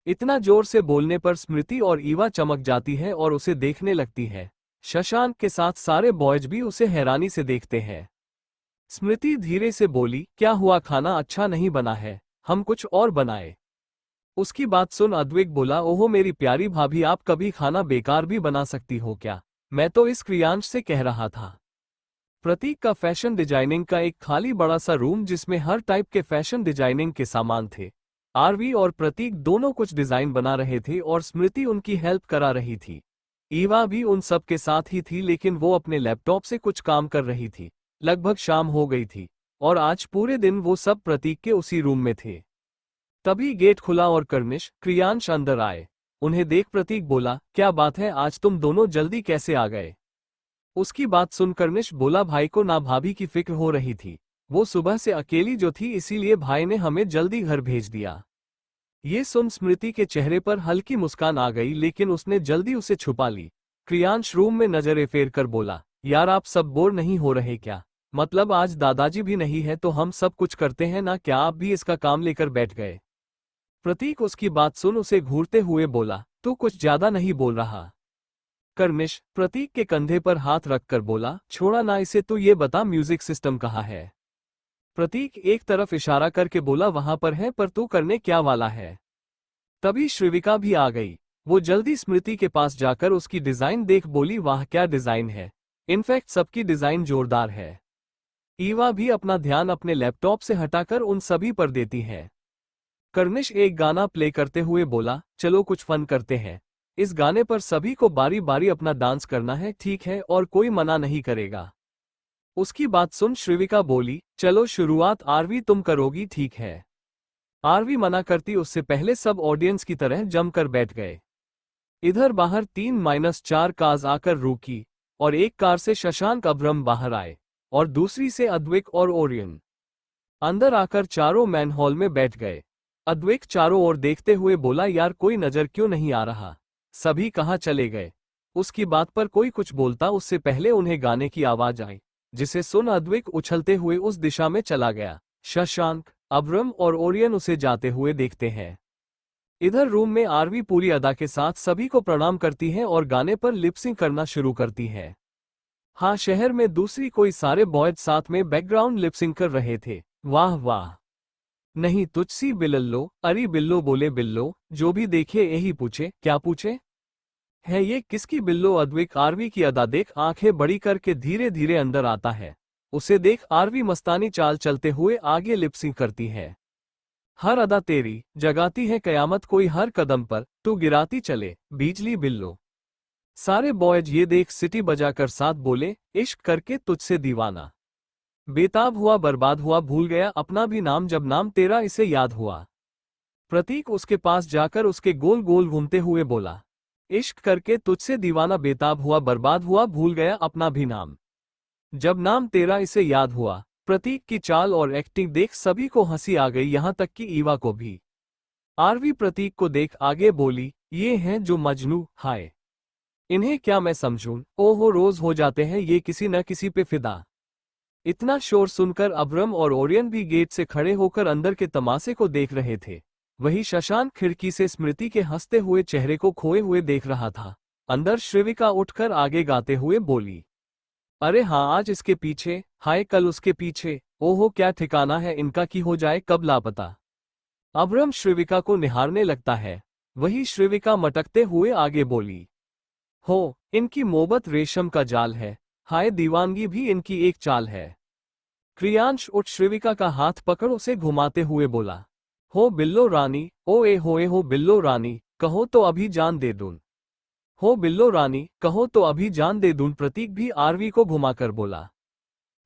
इतना जोर से बोलने पर स्मृति और ईवा चमक जाती है और उसे देखने लगती है। शशांक के साथ सारे बॉयज भी उसे हैरानी से देखते हैं। स्मृति धीरे से बोली, क्या हुआ, खाना अच्छा नहीं बना है? हम कुछ और बनाए? उसकी बात सुन अद्विक बोला, ओहो मेरी प्यारी भाभी, आप कभी खाना बेकार भी बना सकती हो क्या? मैं तो इस क्रियांश से कह रहा था। प्रतीक का फैशन डिजाइनिंग का एक खाली बड़ा सा रूम, जिसमें हर टाइप के फैशन डिजाइनिंग के सामान थे। आरवी और प्रतीक दोनों कुछ डिजाइन बना रहे थे और स्मृति उनकी हेल्प करा रही थी। ईवा भी उन सब के साथ ही थी, लेकिन वो अपने लैपटॉप से कुछ काम कर रही थी। लगभग शाम हो गई थी और आज पूरे दिन वो सब प्रतीक के उसी रूम में थे। तभी गेट खुला और कर्निश, क्रियांश अंदर आए। उन्हें देख प्रतीक बोला, क्या बात है, आज तुम दोनों जल्दी कैसे आ गए? उसकी बात सुन कर्निश बोला, भाई को ना भाभी की फिक्र हो रही थी, वो सुबह से अकेली जो थी, इसीलिए भाई ने हमें जल्दी घर भेज दिया। ये सुन स्मृति के चेहरे पर हल्की मुस्कान आ गई, लेकिन उसने जल्दी उसे छुपा ली। क्रियांश रूम में नजरें फेर कर बोला, यार आप सब बोर नहीं हो रहे क्या? मतलब आज दादाजी भी नहीं है तो हम सब कुछ करते हैं ना, क्या आप भी इसका काम लेकर बैठ गए? प्रतीक उसकी बात सुन उसे घूरते हुए बोला, तू कुछ ज्यादा नहीं बोल रहा? कर्निश प्रतीक के कंधे पर हाथ रखकर बोला, छोड़ा ना इसे, तू ये बता म्यूजिक सिस्टम कहाँ है? प्रतीक एक तरफ इशारा करके बोला, वहां पर है, पर तू करने क्या वाला है? तभी श्रीविका भी आ गई। वो जल्दी स्मृति के पास जाकर उसकी डिजाइन देख बोली, वाह क्या डिजाइन है, इनफैक्ट सबकी डिजाइन जोरदार है। ईवा भी अपना ध्यान अपने लैपटॉप से हटाकर उन सभी पर देती है। कर्निश एक गाना प्ले करते हुए बोला, चलो कुछ फन करते हैं। इस गाने पर सभी को बारी बारी अपना डांस करना है, ठीक है, और कोई मना नहीं करेगा। उसकी बात सुन श्रीविका बोली, चलो शुरुआत आरवी तुम करोगी, ठीक है। आरवी मना करती उससे पहले सब ऑडियंस की तरह जमकर बैठ गए। इधर बाहर 3-4 कार्स आकर रुकी और एक कार से शशांक अब्रम बाहर आए और दूसरी से अद्विक और ओरियन। अंदर आकर चारों मैन हॉल में बैठ गए। अद्विक चारों ओर देखते हुए बोला, यार कोई नजर क्यों नहीं आ रहा, सभी कहाँ चले गए? उसकी बात पर कोई कुछ बोलता उससे पहले उन्हें गाने की आवाज आई, जिसे सुन अद्विक उछलते हुए उस दिशा में चला गया। शशांक, अब्रम और ओरियन उसे जाते हुए देखते हैं। इधर रूम में आरवी पूरी अदा के साथ सभी को प्रणाम करती है और गाने पर लिपसिंग करना शुरू करती है। हाँ, शहर में दूसरी कोई सारे बॉयज साथ में बैकग्राउंड लिपसिंग कर रहे थे। वाह वाह, नहीं तुझसी बिल्लो, अरे बिल्लो बोले बिल्लो, जो भी देखे यही पूछे, क्या पूछे है ये, किसकी बिल्लो? अद्विक आरवी की अदा देख आंखें बड़ी करके धीरे धीरे अंदर आता है। उसे देख आरवी मस्तानी चाल चलते हुए आगे लिपसिंग करती है। हर अदा तेरी जगाती है कयामत, कोई हर कदम पर तू गिराती चले, बिजली बिल्लो। सारे बॉयज ये देख सिटी बजाकर साथ बोले, इश्क करके तुझसे दीवाना, बेताब हुआ बर्बाद हुआ, भूल गया अपना भी नाम, जब नाम तेरा इसे याद हुआ। प्रतीक उसके पास जाकर उसके गोल गोल घूमते हुए बोला, इश्क करके तुझसे दीवाना, बेताब हुआ बर्बाद हुआ, भूल गया अपना भी नाम, जब नाम तेरा इसे याद हुआ। प्रतीक की चाल और एक्टिंग देख सभी को हंसी आ गई, यहां तक कि ईवा को भी। आरवी प्रतीक को देख आगे बोली, ये हैं जो मजनू, हाय इन्हें क्या मैं समझूं, ओहो रोज हो जाते हैं ये किसी न किसी पे फिदा। इतना शोर सुनकर अब्रम और ओरियन भी गेट से खड़े होकर अंदर के तमाशे को देख रहे थे। वही शशांक खिड़की से स्मृति के हंसते हुए चेहरे को खोए हुए देख रहा था। अंदर श्रीविका उठकर आगे गाते हुए बोली, अरे हाँ आज इसके पीछे, हाय कल उसके पीछे, ओहो क्या ठिकाना है इनका कि हो जाए कब लापता। अब्रम श्रीविका को निहारने लगता है। वही श्रीविका मटकते हुए आगे बोली, हो इनकी मोहब्बत रेशम का जाल है, हाय दीवानगी भी इनकी एक चाल है। क्रियांश उठ श्रीविका का हाथ पकड़ उसे घुमाते हुए बोला, हो बिल्लो रानी, ओ होए हो बिल्लो रानी, कहो तो अभी जान दे दूं, हो बिल्लो रानी कहो तो अभी जान दे दूं। प्रतीक भी आरवी को घुमाकर बोला,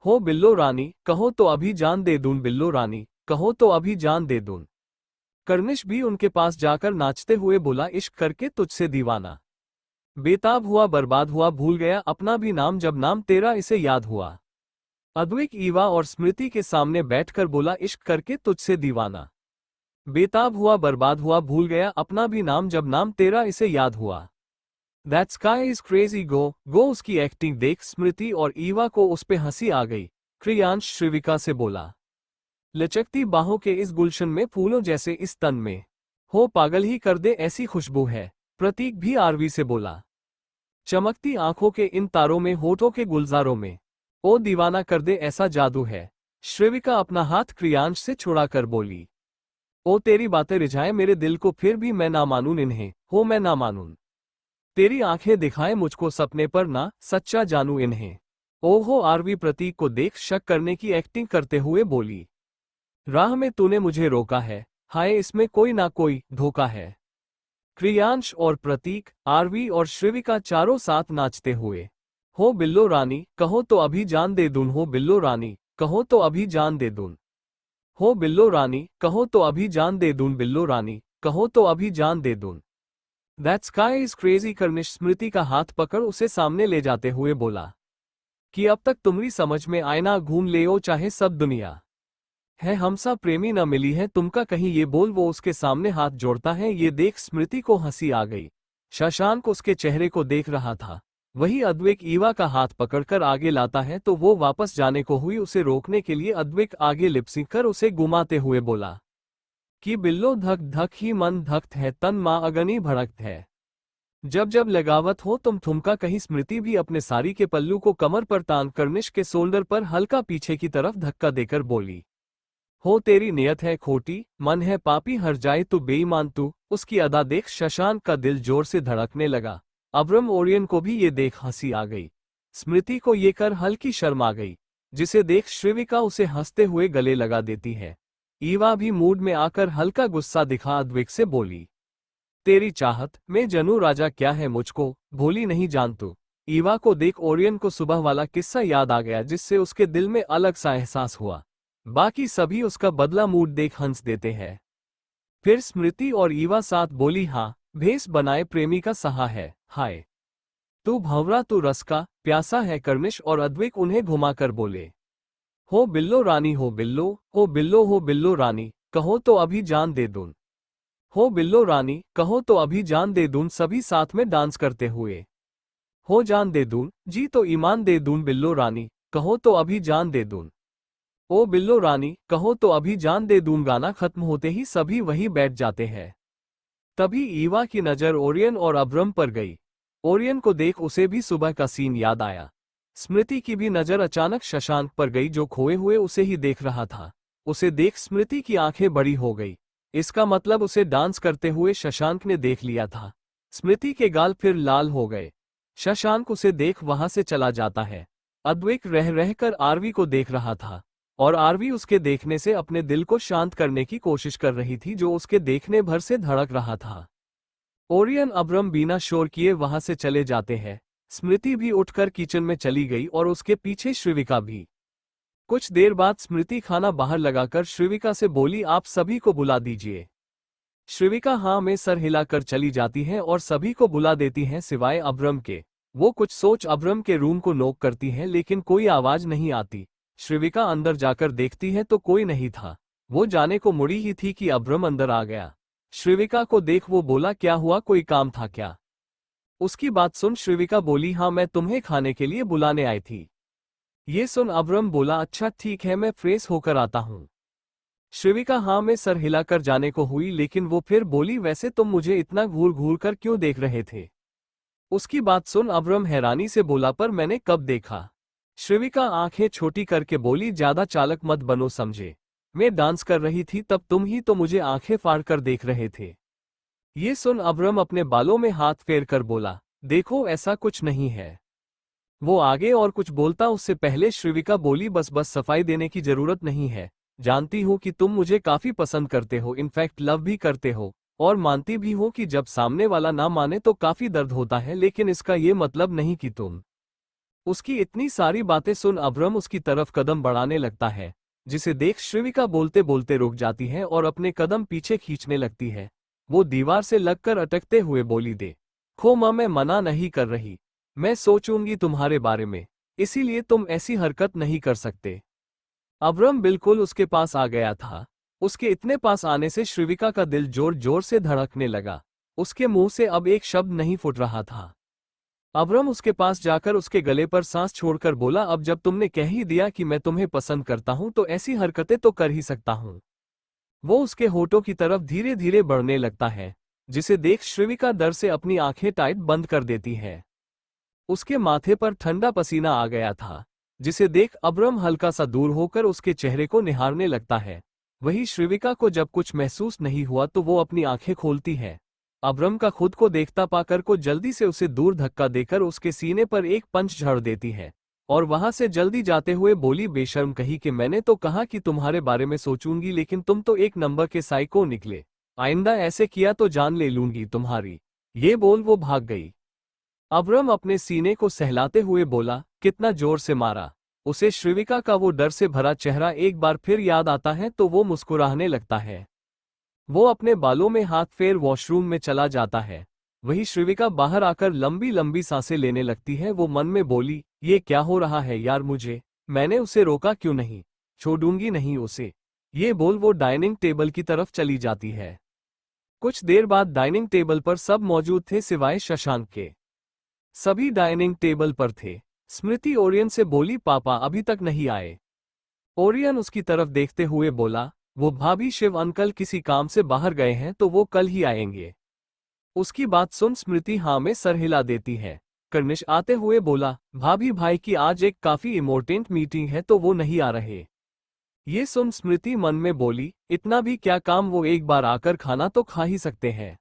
हो बिल्लो रानी कहो तो अभी जान दे दूं, बिल्लो रानी कहो तो अभी जान दे दूं। कर्निश भी उनके पास जाकर नाचते हुए बोला, इश्क करके तुझसे दीवाना, बेताब हुआ बर्बाद हुआ, भूल गया अपना भी नाम, जब नाम तेरा इसे याद हुआ। अद्विक ईवा और स्मृति के सामने बैठकर बोला, इश्क करके तुझसे दीवाना, बेताब हुआ बर्बाद हुआ, भूल गया अपना भी नाम, जब नाम तेरा इसे याद हुआ। दैट स्काई इज क्रेजी गो। उसकी एक्टिंग देख स्मृति और ईवा को उस पे हंसी आ गई। क्रियांश श्रीविका से बोला, लचकती बाहों के इस गुलशन में फूलों जैसे इस तन में, हो पागल ही कर दे ऐसी खुशबू है। प्रतीक भी आरवी से बोला, चमकती आंखों के इन तारों में, होठों के गुलजारों में, ओ दीवाना कर दे ऐसा जादू है। श्रीविका अपना हाथ क्रियांश से छुड़ाकर बोली, ओ तेरी बातें रिझाए मेरे दिल को, फिर भी मैं ना मानूं इन्हें, हो मैं ना मानूं। तेरी आंखें दिखाए मुझको सपने पर, ना सच्चा जानू इन्हें। ओहो आरवी प्रतीक को देख शक करने की एक्टिंग करते हुए बोली, राह में तूने मुझे रोका है, हाय इसमें कोई ना कोई धोखा है। क्रियांश और प्रतीक, आरवी और श्रीविका चारों साथ नाचते हुए, हो बिल्लो रानी कहो तो अभी जान दे दूं, हो बिल्लो रानी कहो तो अभी जान दे दूं, हो बिल्लो रानी कहो तो अभी जान दे दूं, बिल्लो रानी कहो तो अभी जान दे दूं। That sky is crazy. Karnish Smriti का हाथ पकड़ उसे सामने ले जाते हुए बोला, कि अब तक तुम्हारी समझ में आईना घूम ले ओ चाहे सब दुनिया है, हमसा प्रेमी न मिली है तुमका कहीं, ये बोल वो उसके सामने हाथ जोड़ता है। ये देख स्मृति को हंसी आ गई। शशांक उसके चेहरे को देख रहा था। वही अद्विक ईवा का हाथ पकड़कर आगे लाता है तो वो वापस जाने को हुई। उसे रोकने के लिए अद्विक आगे लिपसिंग कर उसे घुमाते हुए बोला, कि बिल्लो धक धक ही मन धक्त है, तन माँ अगनी भड़कत है, जब जब लगावत हो तुम ठुमका कहीं। स्मृति भी अपने साड़ी के पल्लू को कमर पर तान कर्निश के शोल्डर पर हल्का पीछे की तरफ धक्का देकर बोली, हो तेरी नियत है खोटी, मन है पापी, हर जाए तू बेईमान तू। उसकी अदा देख शशांक का दिल जोर से धड़कने लगा। अब्रम ओरियन को भी ये देख हंसी आ गई। स्मृति को ये कर हल्की शर्म आ गई, जिसे देख श्रीविका उसे हंसते हुए गले लगा देती है। ईवा भी मूड में आकर हल्का गुस्सा दिखा अद्विक से बोली, तेरी चाहत मैं जनू राजा क्या है मुझको भोली नहीं जान तू। ईवा को देख ओरियन को सुबह वाला किस्सा याद आ गया, जिससे उसके दिल में अलग सा एहसास हुआ। बाकी सभी उसका बदला मूड देख हंस देते हैं। फिर स्मृति और ईवा साथ बोली, हाँ भेष बनाए प्रेमी का सहा है, हाय तू भंवरा तू रस का प्यासा है कर्निश। और अद्विक उन्हें घुमाकर बोले, हो बिल्लो रानी हो बिल्लो, हो बिल्लो हो बिल्लो रानी, कहो तो अभी जान दे दूं। हो बिल्लो रानी कहो तो अभी जान दे दूं। सभी साथ में डांस करते हुए, हो जान दे दूं जी तो ईमान दे दूं। बिल्लो रानी कहो तो अभी जान दे दूं। ओ बिल्लो रानी कहो तो अभी जान दे दूं। गाना खत्म होते ही सभी वहीं बैठ जाते हैं। तभी ईवा की नजर ओरियन और अब्रम पर गई। ओरियन को देख उसे भी सुबह का सीन याद आया। स्मृति की भी नजर अचानक शशांक पर गई, जो खोए हुए उसे ही देख रहा था। उसे देख स्मृति की आंखें बड़ी हो गई। इसका मतलब उसे डांस करते हुए शशांक ने देख लिया था। स्मृति के गाल फिर लाल हो गए। शशांक उसे देख वहां से चला जाता है। अद्वैक रह रहकर आरवी को देख रहा था, और आरवी उसके देखने से अपने दिल को शांत करने की कोशिश कर रही थी, जो उसके देखने भर से धड़क रहा था। ओरियन अब्रम बिना शोर किए वहां से चले जाते हैं। स्मृति भी उठकर किचन में चली गई और उसके पीछे श्रीविका भी। कुछ देर बाद स्मृति खाना बाहर लगाकर श्रीविका से बोली, आप सभी को बुला दीजिए। श्रीविका हाँ में सर हिलाकर चली जाती है और सभी को बुला देती हैं सिवाय अब्रम के। वो कुछ सोच अब्रम के रूम को नोक करती है, लेकिन कोई आवाज नहीं आती। श्रीविका अंदर जाकर देखती है तो कोई नहीं था। वो जाने को मुड़ी ही थी कि अब्रम अंदर आ गया। श्रीविका को देख वो बोला, क्या हुआ, कोई काम था क्या? उसकी बात सुन श्रीविका बोली, हाँ मैं तुम्हें खाने के लिए बुलाने आई थी। ये सुन अब्रम बोला, अच्छा ठीक है मैं फ्रेश होकर आता हूँ। श्रीविका हाँ में सर हिलाकर जाने को हुई, लेकिन वो फिर बोली, वैसे तुम मुझे इतना घूर घूर कर क्यों देख रहे थे? उसकी बात सुन अब्रम हैरानी से बोला, पर मैंने कब देखा? श्रीविका आंखें छोटी करके बोली, ज्यादा चालक मत बनो समझे। मैं डांस कर रही थी तब तुम ही तो मुझे आंखें फाड़ कर देख रहे थे। ये सुन अब्रम अपने बालों में हाथ फेर कर बोला, देखो ऐसा कुछ नहीं है। वो आगे और कुछ बोलता उससे पहले श्रीविका बोली, बस बस सफाई देने की जरूरत नहीं है। जानती हूँ कि तुम मुझे काफी पसंद करते हो, इनफैक्ट लव भी करते हो, और मानती भी हो कि जब सामने वाला ना माने तो काफी दर्द होता है, लेकिन इसका ये मतलब नहीं कि तुम। उसकी इतनी सारी बातें सुन अब्रम उसकी तरफ कदम बढ़ाने लगता है, जिसे देख श्रीविका बोलते बोलते रुक जाती है और अपने कदम पीछे खींचने लगती है। वो दीवार से लगकर अटकते हुए बोली, देखो मां मैं मना नहीं कर रही, मैं सोचूंगी तुम्हारे बारे में, इसीलिए तुम ऐसी हरकत नहीं कर सकते। अब्रम बिल्कुल उसके पास आ गया था। उसके इतने पास आने से श्रीविका का दिल जोर जोर से धड़कने लगा। उसके मुंह से अब एक शब्द नहीं फूट रहा था। अब्रम उसके पास जाकर उसके गले पर सांस छोड़कर बोला, अब जब तुमने कह ही दिया कि मैं तुम्हें पसंद करता हूं तो ऐसी हरकतें तो कर ही सकता हूं। वो उसके होठों की तरफ धीरे धीरे बढ़ने लगता है, जिसे देख श्रीविका डर से अपनी आंखें टाइट बंद कर देती है। उसके माथे पर ठंडा पसीना आ गया था, जिसे देख अब्रम हल्का सा दूर होकर उसके चेहरे को निहारने लगता है। वही श्रीविका को जब कुछ महसूस नहीं हुआ तो वो अपनी आंखें खोलती है। अब्रम का खुद को देखता पाकर को जल्दी से उसे दूर धक्का देकर उसके सीने पर एक पंच झड़ देती है, और वहां से जल्दी जाते हुए बोली, बेशर्म कही कि मैंने तो कहा कि तुम्हारे बारे में सोचूंगी, लेकिन तुम तो एक नंबर के साइको निकले। आइंदा ऐसे किया तो जान ले लूंगी तुम्हारी। ये बोल वो भाग गई। अब्रम अपने सीने को सहलाते हुए बोला, कितना जोर से मारा? उसे श्रीविका का वो डर से भरा चेहरा एक बार फिर याद आता है तो वो मुस्कुराने लगता है। वो अपने बालों में हाथ फेर वॉशरूम में चला जाता है। वही श्रीविका बाहर आकर लंबी लंबी सांसें लेने लगती है। वो मन में बोली, ये क्या हो रहा है यार मैंने उसे रोका क्यों नहीं, छोड़ूंगी नहीं उसे। ये बोल वो डाइनिंग टेबल की तरफ चली जाती है। कुछ देर बाद डाइनिंग टेबल पर सब मौजूद थे सिवाय शशांक के। सभी डाइनिंग टेबल पर थे। स्मृति ओरियन से बोली, पापा अभी तक नहीं आए? ओरियन उसकी तरफ देखते हुए बोला, वो भाभी शिव अंकल किसी काम से बाहर गए हैं तो वो कल ही आएंगे। उसकी बात सुन स्मृति हाँ में सर हिला देती है। कर्निश आते हुए बोला, भाभी भाई की आज एक काफी इम्पोर्टेंट मीटिंग है तो वो नहीं आ रहे। ये सुन स्मृति मन में बोली, इतना भी क्या काम, वो एक बार आकर खाना तो खा ही सकते हैं।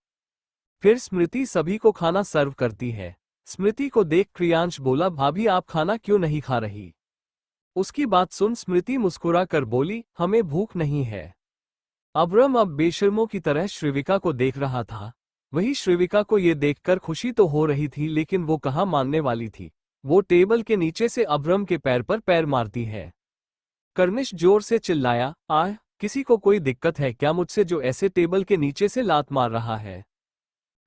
फिर स्मृति सभी को खाना सर्व करती है। स्मृति को देख प्रियांश बोला, भाभी आप खाना क्यों नहीं खा रही? उसकी बात सुन स्मृति मुस्कुरा कर बोली, हमें भूख नहीं है। अब्रम अब बेशर्मों की तरह श्रीविका को देख रहा था। वही श्रीविका को ये देखकर खुशी तो हो रही थी, लेकिन वो कहाँ मानने वाली थी। वो टेबल के नीचे से अब्रम के पैर पर पैर मारती है। कर्निश जोर से चिल्लाया, आह, किसी को कोई दिक्कत है क्या मुझसे, जो ऐसे टेबल के नीचे से लात मार रहा है?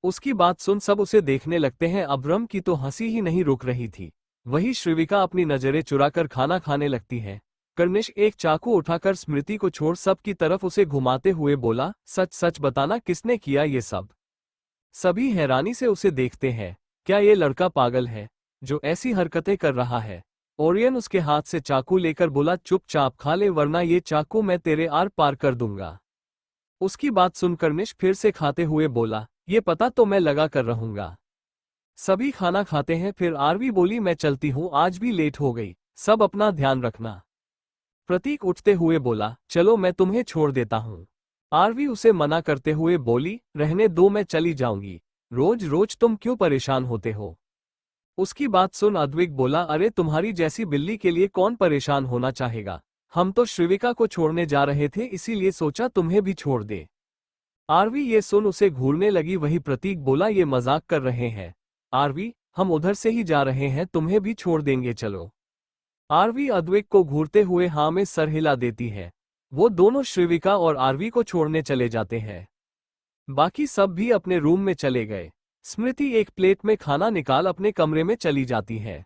उसकी बात सुन सब उसे देखने लगते हैं। अब्रम की तो हंसी ही नहीं रुक रही थी। वही श्रीविका अपनी नजरें चुराकर खाना खाने लगती है। कर्निश एक चाकू उठाकर स्मृति को छोड़ सब की तरफ उसे घुमाते हुए बोला, सच सच बताना किसने किया ये सब? सभी हैरानी से उसे देखते हैं। क्या ये लड़का पागल है जो ऐसी हरकतें कर रहा है? ओरियन उसके हाथ से चाकू लेकर बोला, चुपचाप खा ले वरना ये चाकू मैं तेरे आर पार कर दूंगा। उसकी बात सुन कर्निश फिर से खाते हुए बोला, ये पता तो मैं लगा कर रहूंगा। सभी खाना खाते हैं। फिर आरवी बोली, मैं चलती हूँ, आज भी लेट हो गई, सब अपना ध्यान रखना। प्रतीक उठते हुए बोला, चलो मैं तुम्हें छोड़ देता हूँ। आरवी उसे मना करते हुए बोली, रहने दो, मैं चली जाऊंगी, रोज रोज तुम क्यों परेशान होते हो? उसकी बात सुन अद्विक बोला, अरे तुम्हारी जैसी बिल्ली के लिए कौन परेशान होना चाहेगा? हम तो श्रीविका को छोड़ने जा रहे थे, इसीलिए सोचा तुम्हें भी छोड़ दे। आरवी ये सुन उसे घूरने लगी। वही प्रतीक बोला, ये मजाक कर रहे हैं आरवी, हम उधर से ही जा रहे हैं, तुम्हें भी छोड़ देंगे, चलो। आरवी अद्विक को घूरते हुए हाँ में सर हिला देती है। वो दोनों श्रीविका और आरवी को छोड़ने चले जाते हैं। बाकी सब भी अपने रूम में चले गए। स्मृति एक प्लेट में खाना निकाल अपने कमरे में चली जाती है।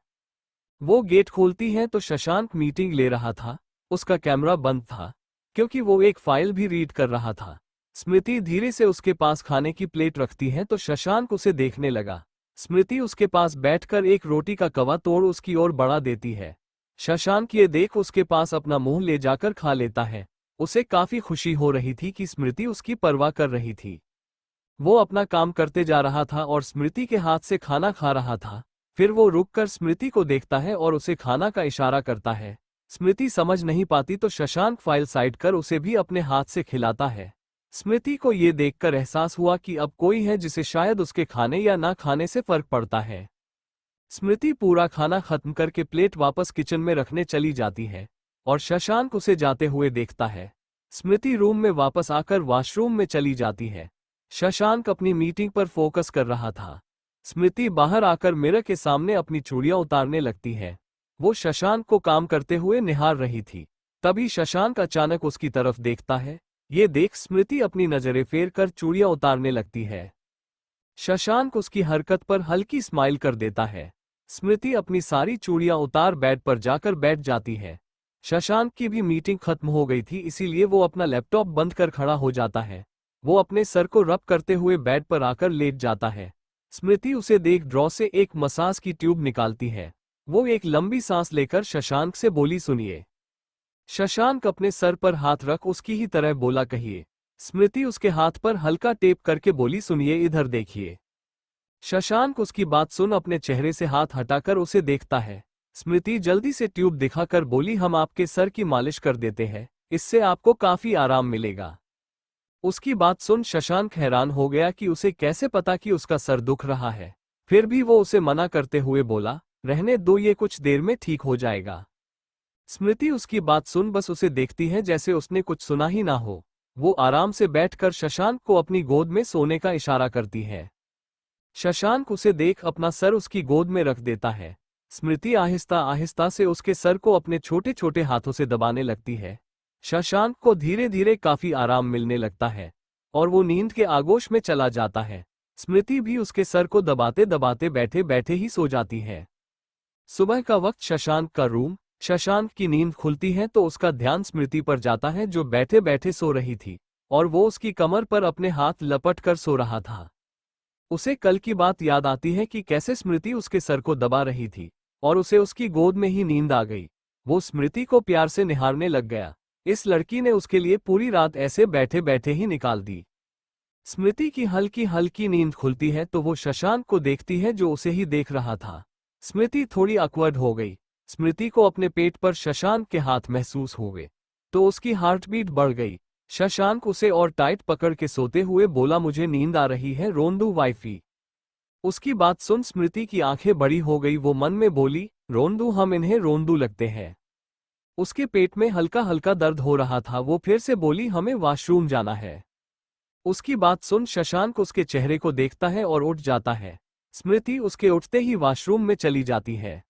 वो गेट खोलती है तो शशांक मीटिंग ले रहा था। उसका कैमरा बंद था क्योंकि वो एक फाइल भी रीड कर रहा था। स्मृति धीरे से उसके पास खाने की प्लेट रखती है तो शशांक उसे देखने लगा। स्मृति उसके पास बैठकर एक रोटी का कवा तोड़ उसकी ओर बढ़ा देती है। शशांक ये देख उसके पास अपना मुंह ले जाकर खा लेता है। उसे काफी खुशी हो रही थी कि स्मृति उसकी परवाह कर रही थी। वो अपना काम करते जा रहा था और स्मृति के हाथ से खाना खा रहा था। फिर वो रुककर स्मृति को देखता है और उसे खाना का इशारा करता है। स्मृति समझ नहीं पाती तो शशांक फाइल साइड कर उसे भी अपने हाथ से खिलाता है। स्मृति को ये देखकर एहसास हुआ कि अब कोई है जिसे शायद उसके खाने या ना खाने से फर्क पड़ता है। स्मृति पूरा खाना खत्म करके प्लेट वापस किचन में रखने चली जाती है और शशांक उसे जाते हुए देखता है। स्मृति रूम में वापस आकर वॉशरूम में चली जाती है। शशांक अपनी मीटिंग पर फोकस कर रहा था। स्मृति बाहर आकर मिरर के सामने अपनी चूड़ियां उतारने लगती है। वो शशांक को काम करते हुए निहार रही थी। तभी शशांक अचानक उसकी तरफ देखता है। ये देख स्मृति अपनी नजरें फेर कर चूड़ियां उतारने लगती है। शशांक उसकी हरकत पर हल्की स्माइल कर देता है। स्मृति अपनी सारी चूड़ियां उतार बेड पर जाकर बैठ जाती है। शशांक की भी मीटिंग खत्म हो गई थी, इसीलिए वो अपना लैपटॉप बंद कर खड़ा हो जाता है। वो अपने सर को रब करते हुए बेड पर आकर लेट जाता है। स्मृति उसे देख ड्रॉ से एक मसाज की ट्यूब निकालती है। वो एक लंबी सांस लेकर शशांक से बोली, सुनिए। शशांक अपने सर पर हाथ रख उसकी ही तरह बोला, कहिए। स्मृति उसके हाथ पर हल्का टेप करके बोली, सुनिए, इधर देखिए। शशांक उसकी बात सुन अपने चेहरे से हाथ हटाकर उसे देखता है। स्मृति जल्दी से ट्यूब दिखाकर बोली, हम आपके सर की मालिश कर देते हैं, इससे आपको काफी आराम मिलेगा। उसकी बात सुन शशांक हैरान हो गया कि उसे कैसे पता कि उसका सर दुख रहा है। फिर भी वो उसे मना करते हुए बोला, रहने दो, ये कुछ देर में ठीक हो जाएगा। स्मृति उसकी बात सुन बस उसे देखती है जैसे उसने कुछ सुना ही ना हो। वो आराम से बैठकर शशांक को अपनी गोद में सोने का इशारा करती है। शशांक उसे देख अपना सर उसकी गोद में रख देता है। स्मृति आहिस्ता आहिस्ता से उसके सर को अपने छोटे छोटे हाथों से दबाने लगती है। शशांक को धीरे धीरे काफी आराम मिलने लगता है और वो नींद के आगोश में चला जाता है। स्मृति भी उसके सर को दबाते दबाते बैठे बैठे ही सो जाती है। सुबह का वक्त शशांक का रूम। शशांक की नींद खुलती है तो उसका ध्यान स्मृति पर जाता है जो बैठे बैठे सो रही थी और वो उसकी कमर पर अपने हाथ लपट कर सो रहा था। उसे कल की बात याद आती है कि कैसे स्मृति उसके सर को दबा रही थी और उसे उसकी गोद में ही नींद आ गई। वो स्मृति को प्यार से निहारने लग गया। इस लड़की ने उसके लिए पूरी रात ऐसे बैठे बैठे ही निकाल दी। स्मृति की हल्की हल्की नींद खुलती है तो वो शशांक को देखती है जो उसे ही देख रहा था। स्मृति थोड़ी ऑकवर्ड हो गई। स्मृति को अपने पेट पर शशांक के हाथ महसूस हो गए तो उसकी हार्टबीट बढ़ गई। शशांक उसे और टाइट पकड़ के सोते हुए बोला, मुझे नींद आ रही है रोंदू वाइफी। उसकी बात सुन स्मृति की आंखें बड़ी हो गई। वो मन में बोली, रोंदू, हम इन्हें रोंदू लगते हैं। उसके पेट में हल्का हल्का दर्द हो रहा था। वो फिर से बोली, हमें वॉशरूम जाना है। उसकी बात सुन शशांक उसके चेहरे को देखता है और उठ जाता है। स्मृति उसके उठते ही वॉशरूम में चली जाती है।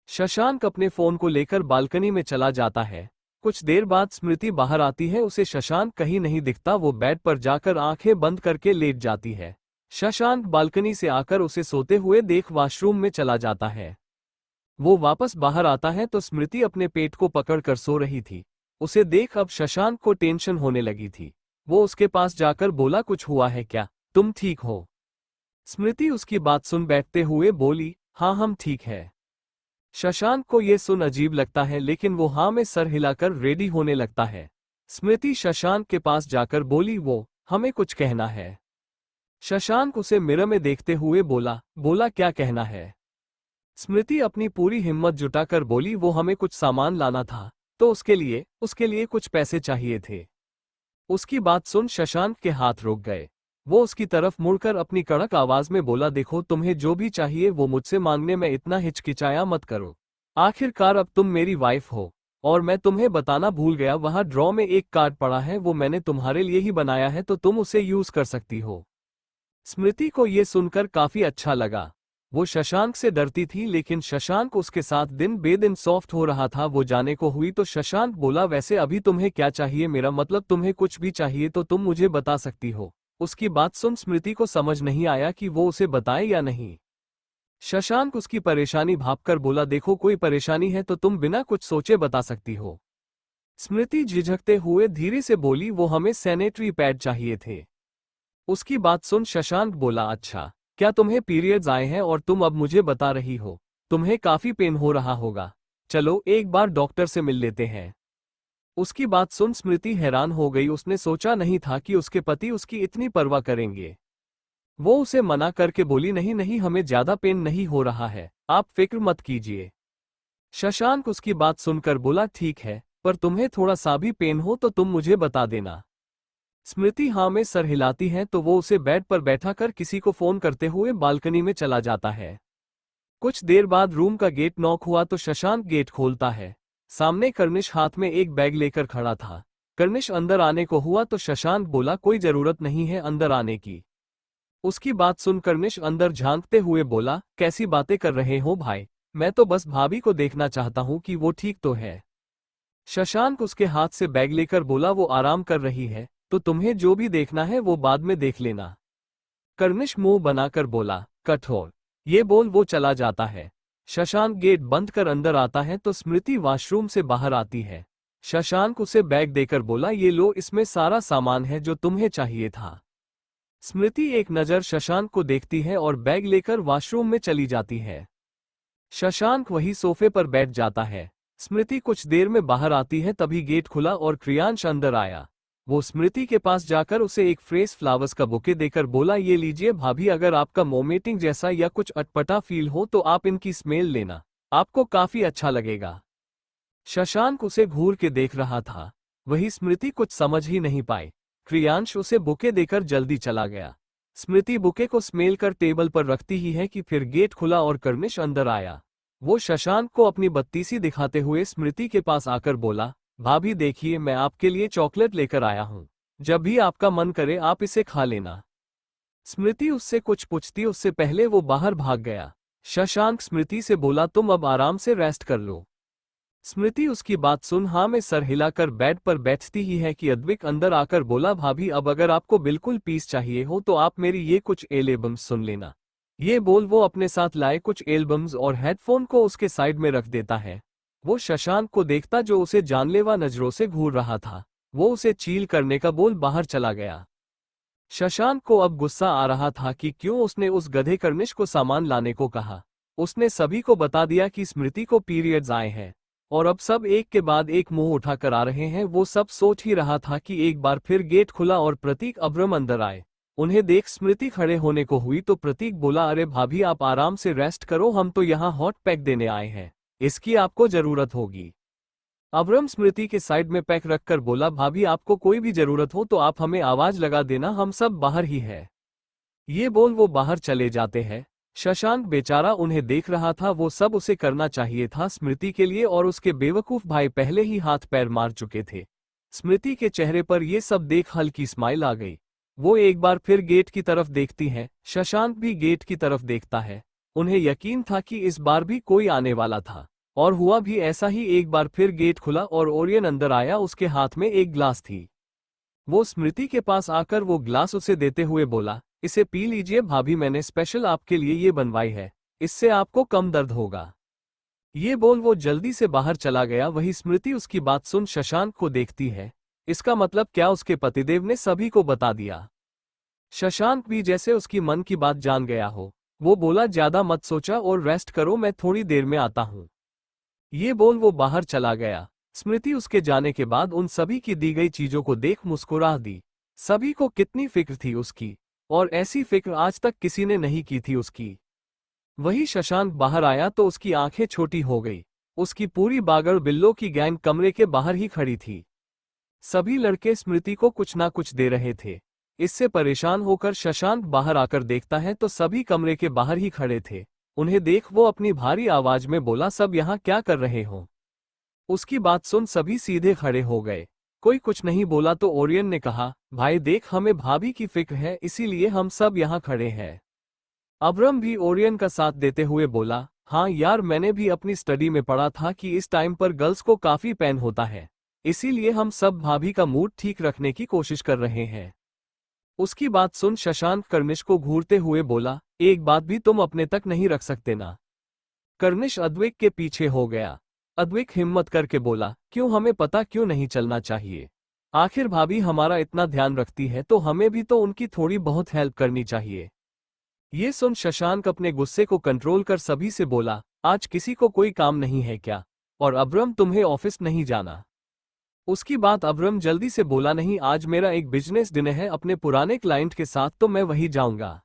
शशांक अपने फोन को लेकर बालकनी में चला जाता है। कुछ देर बाद स्मृति बाहर आती है। उसे शशांक कहीं नहीं दिखता। वो बेड पर जाकर आंखें बंद करके लेट जाती है। शशांक बालकनी से आकर उसे सोते हुए देख वॉशरूम में चला जाता है। वो वापस बाहर आता है तो स्मृति अपने पेट को पकड़कर सो रही थी। उसे देख अब शशांक को टेंशन होने लगी थी। वो उसके पास जाकर बोला, कुछ हुआ है क्या, तुम ठीक हो? स्मृति उसकी बात सुन बैठते हुए बोली, हाँ हम ठीक है। शशांक को यह सुन अजीब लगता है लेकिन वो हाँ में सर हिलाकर रेडी होने लगता है। स्मृति शशांक के पास जाकर बोली, वो हमें कुछ कहना है। शशांक उसे मिरर में देखते हुए बोला क्या कहना है? स्मृति अपनी पूरी हिम्मत जुटाकर बोली, वो हमें कुछ सामान लाना था तो उसके लिए कुछ पैसे चाहिए थे। उसकी बात सुन शशांक के हाथ रुक गए। वो उसकी तरफ मुड़कर अपनी कड़क आवाज में बोला, देखो तुम्हें जो भी चाहिए वो मुझसे मांगने में इतना हिचकिचाया मत करो। आखिरकार अब तुम मेरी वाइफ हो। और मैं तुम्हें बताना भूल गया, वहां ड्रॉ में एक कार्ड पड़ा है, वो मैंने तुम्हारे लिए ही बनाया है तो तुम उसे यूज कर सकती हो। स्मृति को ये सुनकर काफी अच्छा लगा। वो शशांक से डरती थी लेकिन शशांक उसके साथ दिन बेदिन सॉफ्ट हो रहा था। वो जाने को हुई तो शशांक बोला, वैसे अभी तुम्हें क्या चाहिए? मेरा मतलब तुम्हें कुछ भी चाहिए तो तुम मुझे बता सकती हो। उसकी बात सुन स्मृति को समझ नहीं आया कि वो उसे बताए या नहीं। शशांक उसकी परेशानी भांपकर बोला, देखो कोई परेशानी है तो तुम बिना कुछ सोचे बता सकती हो। स्मृति झिझकते हुए धीरे से बोली, वो हमें सैनिटरी पैड चाहिए थे। उसकी बात सुन शशांक बोला, अच्छा क्या तुम्हें पीरियड्स आए हैं और तुम अब मुझे बता रही हो? तुम्हें काफी पेन हो रहा होगा, चलो एक बार डॉक्टर से मिल लेते हैं। उसकी बात सुन स्मृति हैरान हो गई। उसने सोचा नहीं था कि उसके पति उसकी इतनी परवाह करेंगे। वो उसे मना करके बोली, नहीं नहीं हमें ज्यादा पेन नहीं हो रहा है, आप फिक्र मत कीजिए। शशांक उसकी बात सुनकर बोला, ठीक है, पर तुम्हें थोड़ा सा भी पेन हो तो तुम मुझे बता देना। स्मृति हाँ में सर हिलाती है तो वो उसे बेड पर बैठा कर किसी को फोन करते हुए बालकनी में चला जाता है। कुछ देर बाद रूम का गेट नॉक हुआ तो शशांक गेट खोलता है। सामने कर्निश हाथ में एक बैग लेकर खड़ा था। कर्निश अंदर आने को हुआ तो शशांक बोला, कोई जरूरत नहीं है अंदर आने की। उसकी बात सुन कर्निश अंदर झांकते हुए बोला, कैसी बातें कर रहे हो भाई, मैं तो बस भाभी को देखना चाहता हूं कि वो ठीक तो है। शशांक उसके हाथ से बैग लेकर बोला, वो आराम कर रही है तो तुम्हें जो भी देखना है वो बाद में देख लेना। कर्निश मुंह बनाकर बोला, कठोर। ये बोल वो चला जाता है। शशांक गेट बंद कर अंदर आता है तो स्मृति वॉशरूम से बाहर आती है। शशांक उसे बैग देकर बोला, ये लो, इसमें सारा सामान है जो तुम्हें चाहिए था। स्मृति एक नज़र शशांक को देखती है और बैग लेकर वॉशरूम में चली जाती है। शशांक वही सोफे पर बैठ जाता है। स्मृति कुछ देर में बाहर आती है तभी गेट खुला और क्रियांश अंदर आया। वो स्मृति के पास जाकर उसे एक फ्रेश फ्लावर्स का बुके देकर बोला, ये लीजिए भाभी, अगर आपका मोमेटिंग जैसा या कुछ अटपटा फील हो तो आप इनकी स्मेल लेना, आपको काफी अच्छा लगेगा। शशांक उसे घूर के देख रहा था। वही स्मृति कुछ समझ ही नहीं पाई। क्रियांश उसे बुके देकर जल्दी चला गया। स्मृति बुके को स्मेल कर टेबल पर रखती ही है कि फिर गेट खुला और कर्निश अंदर आया। वो शशांक को अपनी बत्तीसी दिखाते हुए स्मृति के पास आकर बोला, भाभी देखिए, मैं आपके लिए चॉकलेट लेकर आया हूं, जब भी आपका मन करे आप इसे खा लेना। स्मृति उससे कुछ पूछती उससे पहले वो बाहर भाग गया। शशांक स्मृति से बोला, तुम अब आराम से रेस्ट कर लो। स्मृति उसकी बात सुन हाँ में सर हिलाकर बेड पर बैठती ही है कि अद्विक अंदर आकर बोला, भाभी अब अगर आपको बिल्कुल पीस चाहिए हो तो आप मेरी ये कुछ एल्बम्स सुन लेना। ये बोल वो अपने साथ लाए कुछ एल्बम्स और हेडफोन को उसके साइड में रख देता है। वो शशांक को देखता जो उसे जानलेवा नजरों से घूर रहा था। वो उसे चील करने का बोल बाहर चला गया। शशांक को अब गुस्सा आ रहा था कि क्यों उसने उस गधे कर्निश को सामान लाने को कहा। उसने सभी को बता दिया कि स्मृति को पीरियड्स आए हैं और अब सब एक के बाद एक मुंह उठाकर आ रहे हैं। वो सब सोच ही रहा था कि एक बार फिर गेट खुला और प्रतीक अब्रम अंदर आए। उन्हें देख स्मृति खड़े होने को हुई तो प्रतीक बोला, अरे भाभी आप आराम से रेस्ट करो, हम तो यहाँ हॉट पैक देने आए हैं, इसकी आपको जरूरत होगी। अब्रम स्मृति के साइड में पैक रखकर बोला, भाभी आपको कोई भी जरूरत हो तो आप हमें आवाज लगा देना, हम सब बाहर ही है। ये बोल वो बाहर चले जाते हैं। शशांक बेचारा उन्हें देख रहा था, वो सब उसे करना चाहिए था स्मृति के लिए, और उसके बेवकूफ भाई पहले ही हाथ पैर मार चुके थे। स्मृति के चेहरे पर ये सब देख हल्की स्माइल आ गई। वो एक बार फिर गेट की तरफ देखती है, शशांक भी गेट की तरफ देखता है। उन्हें यकीन था कि इस बार भी कोई आने वाला था, और हुआ भी ऐसा ही। एक बार फिर गेट खुला और ओरियन अंदर आया, उसके हाथ में एक ग्लास थी। वो स्मृति के पास आकर वो ग्लास उसे देते हुए बोला, इसे पी लीजिए भाभी, मैंने स्पेशल आपके लिए ये बनवाई है, इससे आपको कम दर्द होगा। ये बोल वो जल्दी से बाहर चला गया। वही स्मृति उसकी बात सुन शशांक को देखती है। इसका मतलब क्या उसके पतिदेव ने सभी को बता दिया? शशांक भी जैसे उसकी मन की बात जान गया हो। वो बोला, ज्यादा मत सोचा और रेस्ट करो, मैं थोड़ी देर में आता हूँ। ये बोल वो बाहर चला गया। स्मृति उसके जाने के बाद उन सभी की दी गई चीजों को देख मुस्कुरा दी। सभी को कितनी फिक्र थी उसकी, और ऐसी फिक्र आज तक किसी ने नहीं की थी उसकी। वही शशांक बाहर आया तो उसकी आंखें छोटी हो गई। उसकी पूरी बागड़ बिल्लों की गैंग कमरे के बाहर ही खड़ी थी। सभी लड़के स्मृति को कुछ ना कुछ दे रहे थे। इससे परेशान होकर शशांक बाहर आकर देखता है तो सभी कमरे के बाहर ही खड़े थे। उन्हें देख वो अपनी भारी आवाज में बोला, सब यहाँ क्या कर रहे हो? उसकी बात सुन सभी सीधे खड़े हो गए। कोई कुछ नहीं बोला तो ओरियन ने कहा, भाई देख, हमें भाभी की फिक्र है, इसीलिए हम सब यहाँ खड़े हैं। अब्रम भी ओरियन का साथ देते हुए बोला, हाँ यार, मैंने भी अपनी स्टडी में पढ़ा था कि इस टाइम पर गर्ल्स को काफी पेन होता है, इसीलिए हम सब भाभी का मूड ठीक रखने की कोशिश कर रहे हैं। उसकी बात सुन शशांक कर्निश को घूरते हुए बोला, एक बात भी तुम अपने तक नहीं रख सकते ना? कर्निश अद्वैक के पीछे हो गया। अद्वैक हिम्मत करके बोला, क्यों, हमें पता क्यों नहीं चलना चाहिए? आखिर भाभी हमारा इतना ध्यान रखती है तो हमें भी तो उनकी थोड़ी बहुत हेल्प करनी चाहिए। ये सुन शशांक अपने गुस्से को कंट्रोल कर सभी से बोला, आज किसी को कोई काम नहीं है क्या? और अब्रम, तुम्हें ऑफिस नहीं जाना? उसकी बात अब्रम जल्दी से बोला, नहीं, आज मेरा एक बिजनेस डिनर है अपने पुराने क्लाइंट के साथ, तो मैं वही जाऊंगा।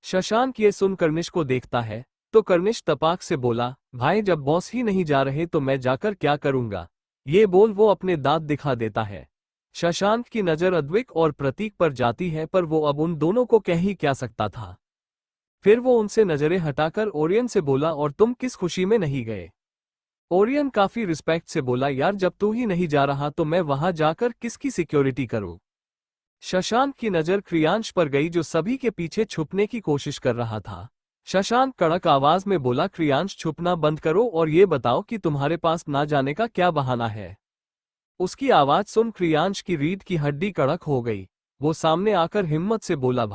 शशांक ये सुन कर्निश को देखता है तो कर्निश तपाक से बोला, भाई जब बॉस ही नहीं जा रहे तो मैं जाकर क्या करूंगा? ये बोल वो अपने दांत दिखा देता है। शशांक की नजर अद्वैक और प्रतीक पर जाती है, पर वो अब उन दोनों को कह ही क्या सकता था। फिर वो उनसे नजरें हटाकर ओरियन से बोला, और तुम किस खुशी में नहीं गए? ओरियन काफी रिस्पेक्ट से बोला, यार जब तू ही नहीं जा रहा तो मैं वहां जाकर किसकी सिक्योरिटी करूं? शशांक की नजर क्रियांश पर गई जो सभी के पीछे छुपने की कोशिश कर रहा था। शशांक कड़क आवाज में बोला, क्रियांश छुपना बंद करो और ये बताओ कि तुम्हारे पास ना जाने का क्या बहाना है? उसकी आवाज सुन क्रियांश की रीढ़ की हड्डी कड़क हो गई। वो सामने आकर हिम्मत से बोला,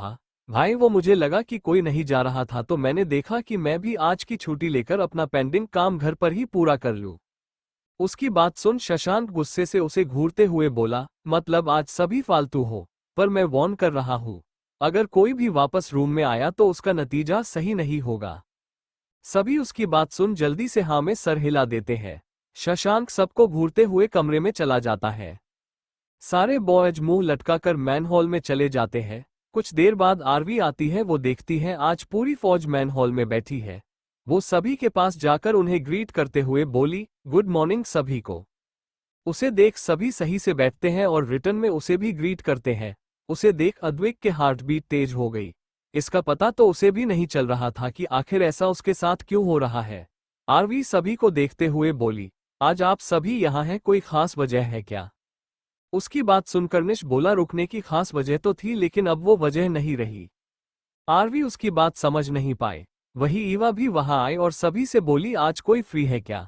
भाई वो मुझे लगा कि कोई नहीं जा रहा था तो मैंने देखा कि मैं भी आज की छुट्टी लेकर अपना पेंडिंग काम घर पर ही पूरा कर लूं। उसकी बात सुन शशांक गुस्से से उसे घूरते हुए बोला, मतलब आज सभी फालतू हो, पर मैं वार्न कर रहा हूं, अगर कोई भी वापस रूम में आया तो उसका नतीजा सही नहीं होगा। सभी उसकी बात सुन जल्दी से हाँ में सर हिला देते हैं। शशांक सबको घूरते हुए कमरे में चला जाता है। सारे बॉयज मुंह लटकाकर मैनहॉल में चले जाते हैं। कुछ देर बाद आरवी आती है। वो देखती है आज पूरी फौज मैनहॉल में बैठी है। वो सभी के पास जाकर उन्हें ग्रीट करते हुए बोली, गुड मॉर्निंग सभी को। उसे देख सभी सही से बैठते हैं और रिटर्न में उसे भी ग्रीट करते हैं। उसे देख अद्वैक के हार्ट बीट तेज हो गई। इसका पता तो उसे भी नहीं चल रहा था कि आखिर ऐसा उसके साथ क्यों हो रहा है। आरवी सभी को देखते हुए बोली, आज आप सभी यहाँ हैं, कोई खास वजह है क्या? उसकी बात सुनकर निश बोला, रुकने की खास वजह तो थी लेकिन अब वो वजह नहीं रही। आरवी उसकी बात समझ नहीं पाए। वही ईवा भी वहां आई और सभी से बोली, आज कोई फ्री है क्या?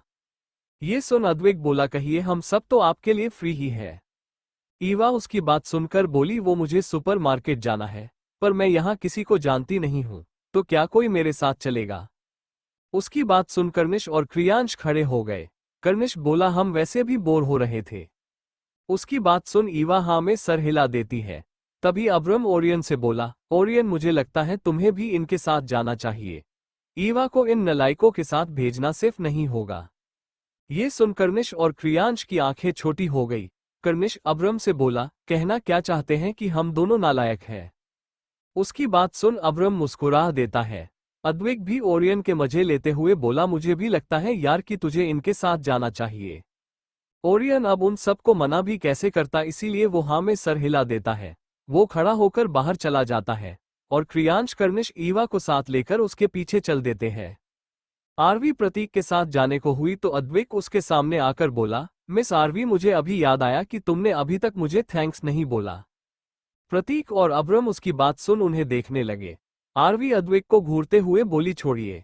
ये सुन अद्वैक बोला, कहिए, हम सब तो आपके लिए फ्री ही है। ईवा उसकी बात सुनकर बोली, वो मुझे सुपरमार्केट जाना है, पर मैं यहाँ किसी को जानती नहीं हूँ, तो क्या कोई मेरे साथ चलेगा? उसकी बात सुनकर निश और क्रियांश खड़े हो गए। कर्निश बोला, हम वैसे भी बोर हो रहे थे। उसकी बात सुन ईवा हाँ में सर हिला देती है। तभी अब्रम ओरियन से बोला, ओरियन मुझे लगता है तुम्हें भी इनके साथ जाना चाहिए। ईवा को इन नलायकों के साथ भेजना सिर्फ नहीं होगा। ये सुन कर्निश और क्रियांश की आंखें छोटी हो गई। कर्निश अब्रम से बोला, कहना क्या चाहते हैं कि हम दोनों नालायक हैं? उसकी बात सुन अब्रम मुस्कुरा देता है। अद्वैक भी ओरियन के मजे लेते हुए बोला, मुझे भी लगता है यार कि तुझे इनके साथ जाना चाहिए। ओरियन अब उन सबको मना भी कैसे करता, इसीलिए वो हाँ में सर हिला देता है। वो खड़ा होकर बाहर चला जाता है और क्रियांश कर्निश ईवा को साथ लेकर उसके पीछे चल देते हैं। आरवी प्रतीक के साथ जाने को हुई तो अद्विक उसके सामने आकर बोला, मिस आरवी, मुझे अभी याद आया कि तुमने अभी तक मुझे थैंक्स नहीं बोला। प्रतीक और अब्रम उसकी बात सुन उन्हें देखने लगे। आरवी अद्विक को घूरते हुए बोली, छोड़िए।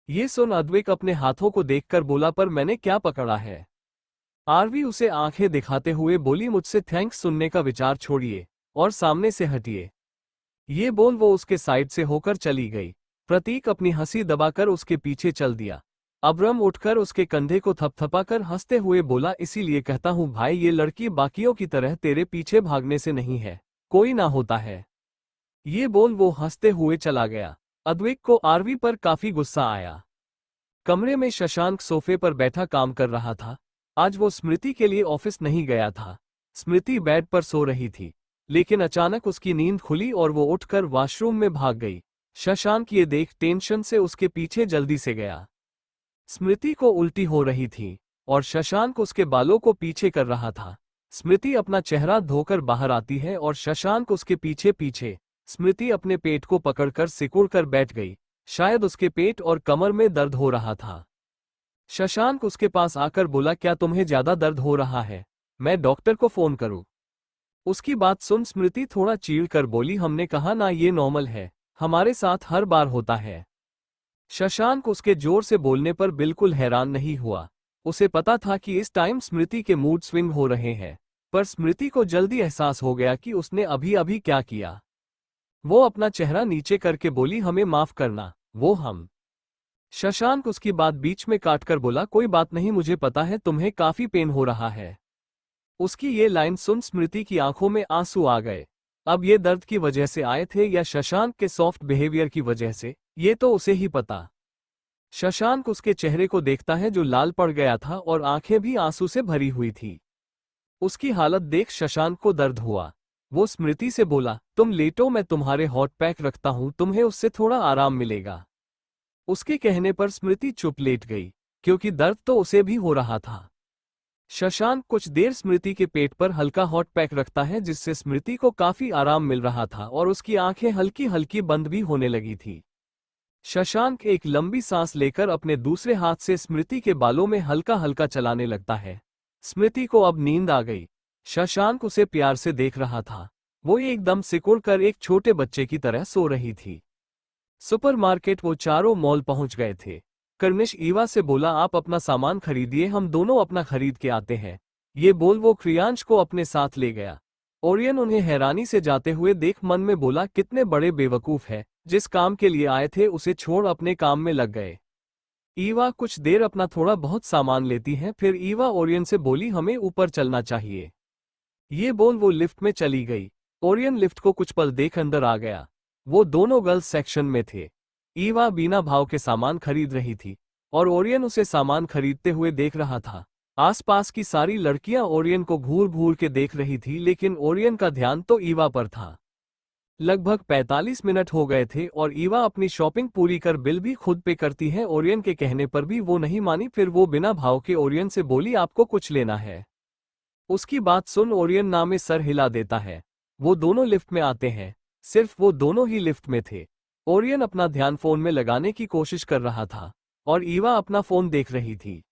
ये सुन अद्विक अपने हाथों को देखकर बोला, पर मैंने क्या पकड़ा है? आरवी उसे आंखें दिखाते हुए बोली, मुझसे थैंक्स सुनने का विचार छोड़िए और सामने से हटिए। ये बोल वो उसके साइड से होकर चली गई। प्रतीक अपनी हंसी दबाकर उसके पीछे चल दिया। अब्रम उठकर उसके कंधे को थपथपाकर हंसते हुए बोला, इसीलिए कहता हूं भाई, ये लड़की बाकियों की तरह तेरे पीछे भागने से नहीं है, कोई ना होता है। ये बोल वो हंसते हुए चला गया। अद्विक को आरवी पर काफी गुस्सा आया। कमरे में शशांक सोफे पर बैठा काम कर रहा था। आज वो स्मृति के लिए ऑफिस नहीं गया था। स्मृति बेड पर सो रही थी, लेकिन अचानक उसकी नींद खुली और वो उठकर वॉशरूम में भाग गई। शशांक ये देख टेंशन से उसके पीछे जल्दी से गया। स्मृति को उल्टी हो रही थी और शशांक उसके बालों को पीछे कर रहा था। स्मृति अपना चेहरा धोकर बाहर आती है और शशांक उसके पीछे पीछे। स्मृति अपने पेट को पकड़कर सिकुड़कर बैठ गई। शायद उसके पेट और कमर में दर्द हो रहा था। शशांक उसके पास आकर बोला, क्या तुम्हें ज्यादा दर्द हो रहा है? मैं डॉक्टर को फोन करूं? उसकी बात सुन स्मृति थोड़ा चीड़ कर बोली, हमने कहा ना, ये नॉर्मल है, हमारे साथ हर बार होता है। शशांक उसके जोर से बोलने पर बिल्कुल हैरान नहीं हुआ। उसे पता था कि इस टाइम स्मृति के मूड स्विंग हो रहे हैं, पर स्मृति को जल्दी एहसास हो गया कि उसने अभी अभी क्या किया। वो अपना चेहरा नीचे करके बोली, हमें माफ करना, वो हम। शशांक उसकी बात बीच में काटकर बोला, कोई बात नहीं, मुझे पता है तुम्हें काफी पेन हो रहा है। उसकी ये लाइन सुन स्मृति की आंखों में आंसू आ गए। अब ये दर्द की वजह से आए थे या शशांक के सॉफ्ट बिहेवियर की वजह से, ये तो उसे ही पता। शशांक उसके चेहरे को देखता है जो लाल पड़ गया था और आंखें भी आंसू से भरी हुई थी। उसकी हालत देख शशांक को दर्द हुआ। वो स्मृति से बोला, तुम लेटो, मैं तुम्हारे हॉट पैक रखता हूं, तुम्हें उससे थोड़ा आराम मिलेगा। उसके कहने पर स्मृति चुप लेट गई, क्योंकि दर्द तो उसे भी हो रहा था। शशांक कुछ देर स्मृति के पेट पर हल्का हॉट पैक रखता है, जिससे स्मृति को काफी आराम मिल रहा था और उसकी आंखें हल्की हल्की बंद भी होने लगी थी। शशांक एक लंबी सांस लेकर अपने दूसरे हाथ से स्मृति के बालों में हल्का हल्का चलाने लगता है। स्मृति को अब नींद आ गई। शशांक उसे प्यार से देख रहा था। वो एकदम सिकुड़कर एक छोटे बच्चे की तरह सो रही थी। सुपरमार्केट वो चारों मॉल पहुंच गए थे। कर्निश ईवा से बोला, आप अपना सामान खरीदिए, हम दोनों अपना खरीद के आते हैं। ये बोल वो क्रियांश को अपने साथ ले गया। ओरियन उन्हें हैरानी से जाते हुए देख मन में बोला, कितने बड़े बेवकूफ है, जिस काम के लिए आए थे उसे छोड़ अपने काम में लग गए। ईवा कुछ देर अपना थोड़ा बहुत सामान लेती है, फिर ईवा ओरियन से बोली, हमें ऊपर चलना चाहिए। ये बोल वो लिफ्ट में चली गई। ओरियन लिफ्ट को कुछ पल देख अंदर आ गया। वो दोनों गर्ल्स सेक्शन में थे। ईवा बिना भाव के सामान खरीद रही थी और ओरियन उसे सामान खरीदते हुए देख रहा था। आसपास की सारी लड़कियां ओरियन को घूर घूर के देख रही थी, लेकिन ओरियन का ध्यान तो ईवा पर था। लगभग 45 मिनट हो गए थे और ईवा अपनी शॉपिंग पूरी कर बिल भी खुद पे करती है। ओरियन के कहने पर भी वो नहीं मानी। फिर वो बिना भाव के ओरियन से बोली, आपको कुछ लेना है? उसकी बात सुन ओरियन ना में सर हिला देता है। वो दोनों लिफ्ट में आते हैं। सिर्फ वो दोनों ही लिफ्ट में थे। ओरियन अपना ध्यान फोन में लगाने की कोशिश कर रहा था और ईवा अपना फोन देख रही थी।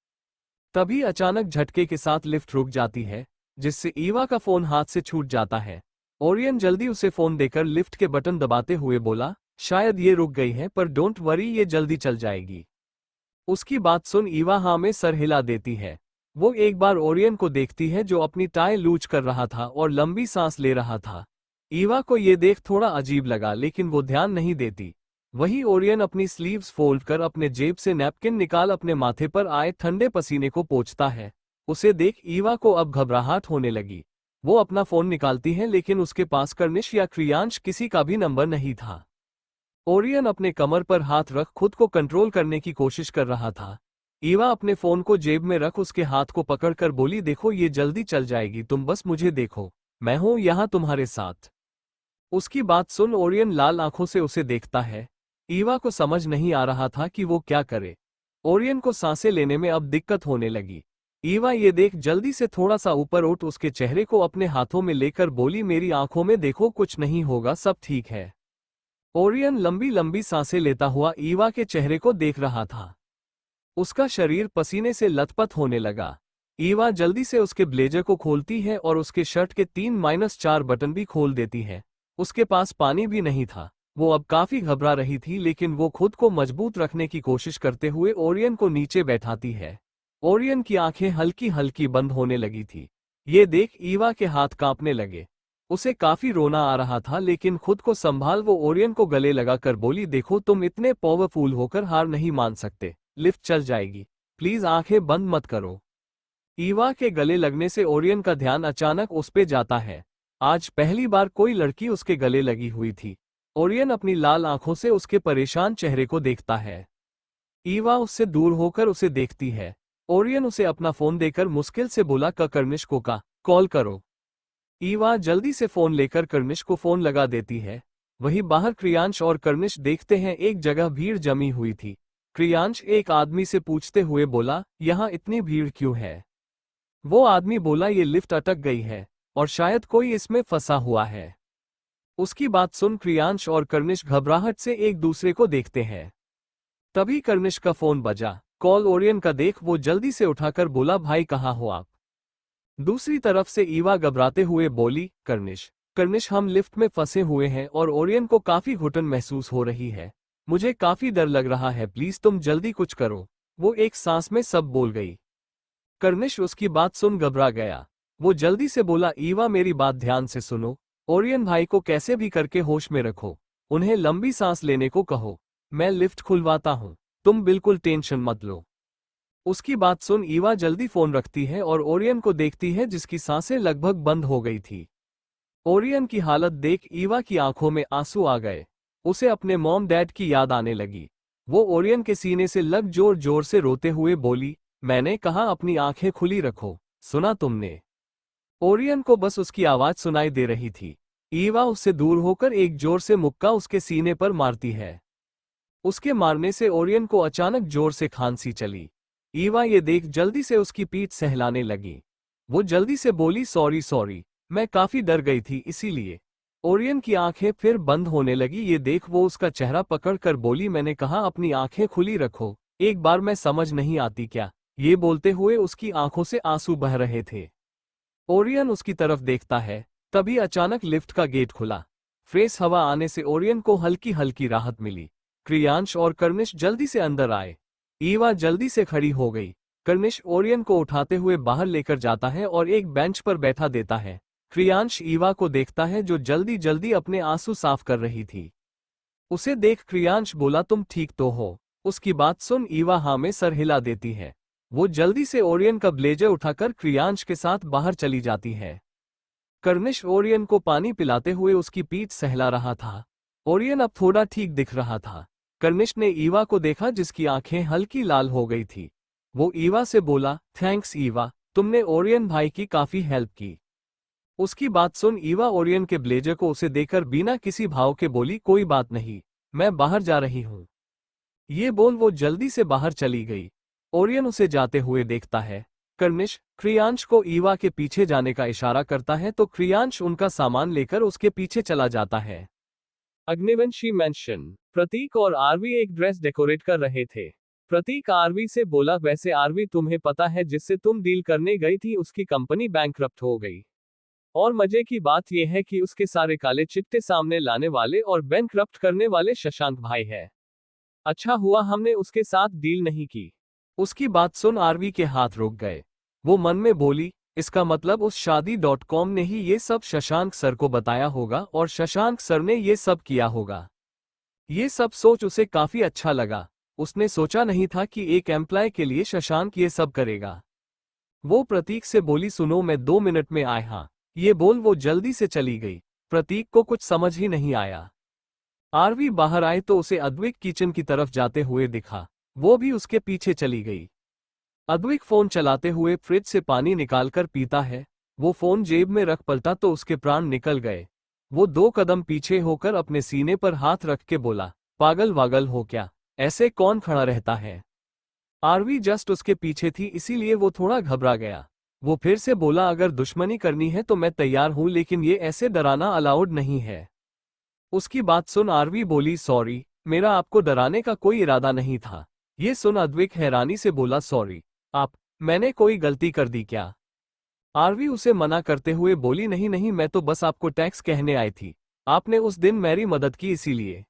तभी अचानक झटके के साथ लिफ्ट रुक जाती है, जिससे ईवा का फोन हाथ से छूट जाता है। ओरियन जल्दी उसे फोन देकर लिफ्ट के बटन दबाते हुए बोला, शायद ये रुक गई है, पर डोंट वरी, ये जल्दी चल जाएगी। उसकी बात सुन ईवा हाँ में सर हिला देती है। वो एक बार ओरियन को देखती है जो अपनी टाई लूज कर रहा था और लंबी सांस ले रहा था। ईवा को ये देख थोड़ा अजीब लगा, लेकिन वो ध्यान नहीं देती। वही ओरियन अपनी स्लीव्स फोल्ड कर अपने जेब से नैपकिन निकाल अपने माथे पर आए ठंडे पसीने को पोंछता है। उसे देख ईवा को अब घबराहट होने लगी। वो अपना फोन निकालती है, लेकिन उसके पास कर्निश या क्रियांश किसी का भी नंबर नहीं था। ओरियन अपने कमर पर हाथ रख खुद को कंट्रोल करने की कोशिश कर रहा था। ईवा अपने फोन को जेब में रख उसके हाथ को पकड़कर बोली, देखो ये जल्दी चल जाएगी, तुम बस मुझे देखो, मैं हूं यहां तुम्हारे साथ। उसकी बात सुन ओरियन लाल आंखों से उसे देखता है। ईवा को समझ नहीं आ रहा था कि वो क्या करे। ओरियन को सांसें लेने में अब दिक्कत होने लगी। ईवा ये देख जल्दी से थोड़ा सा ऊपर उठ उसके चेहरे को अपने हाथों में लेकर बोली, मेरी आंखों में देखो, कुछ नहीं होगा, सब ठीक है। ओरियन लंबी लंबी सांसें लेता हुआ ईवा के चेहरे को देख रहा था। उसका शरीर पसीने से लथपथ होने लगा। ईवा जल्दी से उसके ब्लेजर को खोलती है और उसके शर्ट के 3-4 बटन भी खोल देती है। उसके पास पानी भी नहीं था। वो अब काफी घबरा रही थी, लेकिन वो खुद को मजबूत रखने की कोशिश करते हुए ओरियन को नीचे बैठाती है। ओरियन की आंखें हल्की हल्की बंद होने लगी थी। ये देख ईवा के हाथ कांपने लगे। उसे काफी रोना आ रहा था, लेकिन खुद को संभाल वो ओरियन को गले लगाकर बोली, देखो तुम इतने पावरफुल होकर हार नहीं मान सकते। लिफ्ट चल जाएगी, प्लीज आंखें बंद मत करो। ईवा के गले लगने से ओरियन का ध्यान अचानक उस पे जाता है। आज पहली बार कोई लड़की उसके गले लगी हुई थी। ओरियन अपनी लाल आंखों से उसके परेशान चेहरे को देखता है। ईवा उससे दूर होकर उसे देखती है। ओरियन उसे अपना फोन देकर मुश्किल से बोला, कर्निश को का कॉल करो। ईवा जल्दी से फोन लेकर कर्निश को फोन लगा देती है। वहीं बाहर क्रियांश और कर्निश देखते हैं एक जगह भीड़ जमी हुई थी। क्रियांश एक आदमी से पूछते हुए बोला, यहाँ इतनी भीड़ क्यों है? वो आदमी बोला, ये लिफ्ट अटक गई है और शायद कोई इसमें फंसा हुआ है। उसकी बात सुन क्रियांश और कर्निश घबराहट से एक दूसरे को देखते हैं। तभी कर्निश का फोन बजा। कॉल ओरियन का देख वो जल्दी से उठाकर बोला, भाई कहाँ हो आप? दूसरी तरफ से ईवा घबराते हुए बोली, कर्निश हम लिफ्ट में फंसे हुए हैं और ओरियन को काफी घुटन महसूस हो रही है। मुझे काफी डर लग रहा है, प्लीज तुम जल्दी कुछ करो। वो एक सांस में सब बोल गई। कर्निश उसकी बात सुन घबरा गया। वो जल्दी से बोला, ईवा मेरी बात ध्यान से सुनो। ओरियन भाई को कैसे भी करके होश में रखो। उन्हें लंबी सांस लेने को कहो। मैं लिफ्ट खुलवाता हूं, तुम बिल्कुल टेंशन मत लो। उसकी बात सुन ईवा जल्दी फोन रखती है और ओरियन को देखती है, जिसकी सांसें लगभग बंद हो गई थी। ओरियन की हालत देख ईवा की आंखों में आंसू आ गए। उसे अपने मॉम डैड की याद आने लगी। वो ओरियन के सीने से लग जोर जोर से रोते हुए बोली, मैंने कहा अपनी आंखें खुली रखो, सुना तुमने? ओरियन को बस उसकी आवाज सुनाई दे रही थी। ईवा उससे दूर होकर एक जोर से मुक्का उसके सीने पर मारती है। उसके मारने से ओरियन को अचानक जोर से खांसी चली। ईवा ये देख जल्दी से उसकी पीठ सहलाने लगी। वो जल्दी से बोली, सॉरी, मैं काफी डर गई थी इसीलिए। ओरियन की आंखें फिर बंद होने लगी। ये देख वो उसका चेहरा पकड़ कर बोली, मैंने कहा अपनी आंखें खुली रखो, एक बार मैं समझ नहीं आती क्या? ये बोलते हुए उसकी आंखों से आंसू बह रहे थे। ओरियन उसकी तरफ देखता है। तभी अचानक लिफ्ट का गेट खुला। फ्रेश हवा आने से ओरियन को हल्की हल्की राहत मिली। क्रियांश और कर्निश जल्दी से अंदर आए। ईवा जल्दी से खड़ी हो गई। कर्निश ओरियन को उठाते हुए बाहर लेकर जाता है और एक बेंच पर बैठा देता है। क्रियांश ईवा को देखता है जो जल्दी जल्दी अपने आंसू साफ कर रही थी। उसे देख क्रियांश बोला, तुम ठीक तो हो? उसकी बात सुन ईवा हाँ में सर हिला देती है। वो जल्दी से ओरियन का ब्लेजर उठाकर क्रियांश के साथ बाहर चली जाती है। कर्निश ओरियन को पानी पिलाते हुए उसकी पीठ सहला रहा था। ओरियन अब थोड़ा ठीक दिख रहा था। कर्निश ने ईवा को देखा जिसकी आंखें हल्की लाल हो गई थी। वो ईवा से बोला, थैंक्स ईवा, तुमने ओरियन भाई की काफी हेल्प की। उसकी बात सुन ईवा ओरियन के ब्लेजर को उसे देकर बिना किसी भाव के बोली, कोई बात नहीं, मैं बाहर जा रही हूं। ये बोल वो जल्दी से बाहर चली गई। ओरियन उसे जाते हुए देखता है। कर्निश क्रियांश को ईवा के पीछे जाने का इशारा करता है तो क्रियांश उनका सामान लेकर उसके पीछे चला जाता है। अग्निवंशी मेंशन। प्रतीक और आरवी एक ड्रेस डेकोरेट कर रहे थे। प्रतीक आरवी से बोला, वैसे आरवी तुम्हें पता है जिससे तुम डील करने गई थी उसकी कंपनी बैंकरप्ट हो गई। और मजे की बात यह है कि उसके सारे काले चिट्टे सामने लाने वाले और बैंकरप्ट करने वाले शशांक भाई है। अच्छा हुआ हमने उसके साथ डील नहीं की। उसकी बात सुन आरवी के हाथ रुक गए। वो मन में बोली, इसका मतलब उस शादी.com ने ही ये सब शशांक सर को बताया होगा और शशांक सर ने ये सब किया होगा। ये सब सोच उसे काफी अच्छा लगा। उसने सोचा नहीं था कि एक एम्प्लॉय के लिए शशांक ये सब करेगा। वो प्रतीक से बोली, सुनो मैं 2 मिनट में आए। हाँ, ये बोल वो जल्दी से चली गई। प्रतीक को कुछ समझ ही नहीं आया। आरवी बाहर आए तो उसे अद्विक किचन की तरफ जाते हुए दिखा। वो भी उसके पीछे चली गई। अद्विक फोन चलाते हुए फ्रिज से पानी निकालकर पीता है। वो फोन जेब में रख पलटा तो उसके प्राण निकल गए। वो 2 कदम पीछे होकर अपने सीने पर हाथ रख के बोला, पागल वागल हो क्या? ऐसे कौन खड़ा रहता है? आरवी जस्ट उसके पीछे थी, इसीलिए वो थोड़ा घबरा गया। वो फिर से बोला, अगर दुश्मनी करनी है तो मैं तैयार हूं, लेकिन ये ऐसे डराना अलाउड नहीं है। उसकी बात सुन आरवी बोली, सॉरी, मेरा आपको डराने का कोई इरादा नहीं था। ये सुन अद्विक हैरानी से बोला, सॉरी, मैंने कोई गलती कर दी क्या? आरवी उसे मना करते हुए बोली, नहीं नहीं, मैं तो बस आपको टैक्स कहने आई थी, आपने उस दिन मेरी मदद की इसीलिए।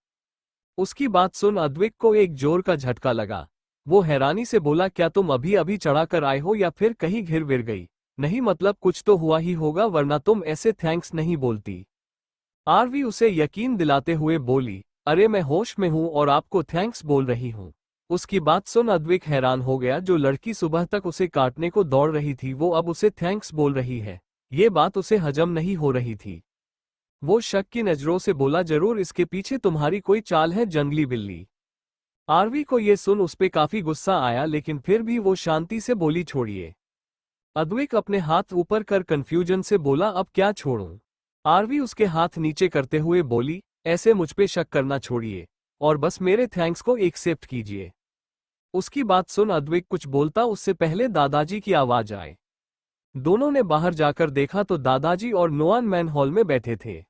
उसकी बात सुन अद्विक को एक जोर का झटका लगा। वो हैरानी से बोला, क्या तुम अभी अभी चढ़ा कर आए हो या फिर कहीं घिर विर गई? नहीं मतलब कुछ तो हुआ ही होगा, वरना तुम ऐसे थैंक्स नहीं बोलती। आरवी उसे यकीन दिलाते हुए बोली, अरे मैं होश में हूं और आपको थैंक्स बोल रही हूं। उसकी बात सुन अद्विक हैरान हो गया, जो लड़की सुबह तक उसे काटने को दौड़ रही थी वो अब उसे थैंक्स बोल रही है। ये बात उसे हजम नहीं हो रही थी। वो शक की नजरों से बोला, जरूर इसके पीछे तुम्हारी कोई चाल है जंगली बिल्ली। आरवी को ये सुन उस पे काफी गुस्सा आया, लेकिन फिर भी वो शांति से बोली, छोड़िए। अद्विक अपने हाथ ऊपर कर कंफ्यूजन से बोला, अब क्या छोड़ूं? आरवी उसके हाथ नीचे करते हुए बोली, ऐसे मुझ पे शक करना छोड़िए और बस मेरे थैंक्स को एक्सेप्ट कीजिए। उसकी बात सुन अद्विक कुछ बोलता उससे पहले दादाजी की आवाज आए। दोनों ने बाहर जाकर देखा तो दादाजी और नोआन मैन हॉल में बैठे थे।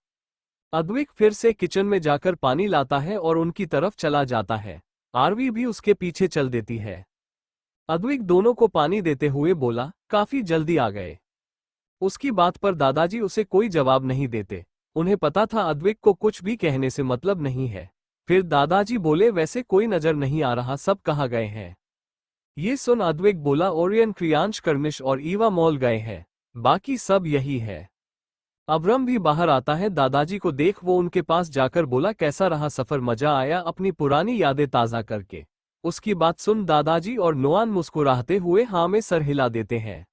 अद्विक फिर से किचन में जाकर पानी लाता है और उनकी तरफ चला जाता है। आरवी भी उसके पीछे चल देती है। अद्विक दोनों को पानी देते हुए बोला, काफी जल्दी आ गए। उसकी बात पर दादाजी उसे कोई जवाब नहीं देते। उन्हें पता था अद्विक को कुछ भी कहने से मतलब नहीं है। फिर दादाजी बोले, वैसे कोई नजर नहीं आ रहा, सब कहाँ गए हैं? ये सुन अद्विक बोला, ओरियन, क्रियांश, कर्निश और ईवा मॉल गए हैं, बाकी सब यही है। अब्रम भी बाहर आता है। दादाजी को देख वो उनके पास जाकर बोला, कैसा रहा सफर, मजा आया अपनी पुरानी यादें ताज़ा करके? उसकी बात सुन दादाजी और नोआन मुस्कुराते हुए हाँ में सर हिला देते हैं।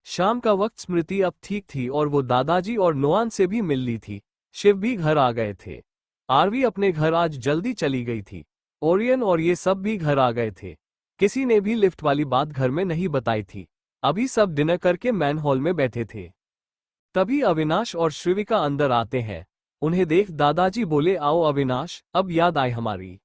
शाम का वक्त स्मृति अब ठीक थी और वो दादाजी और नोआन से भी मिल ली थी। शिव भी घर आ गए थे। आरवी अपने घर आज जल्दी चली गई थी। ओरियन और ये सब भी घर आ गए थे। किसी ने भी लिफ्ट वाली बात घर में नहीं बताई थी। अभी सब डिनर करके मैन हॉल में बैठे थे। तभी अविनाश और श्रीविका अंदर आते हैं। उन्हें देख दादाजी बोले, आओ अविनाश, अब याद आई हमारी।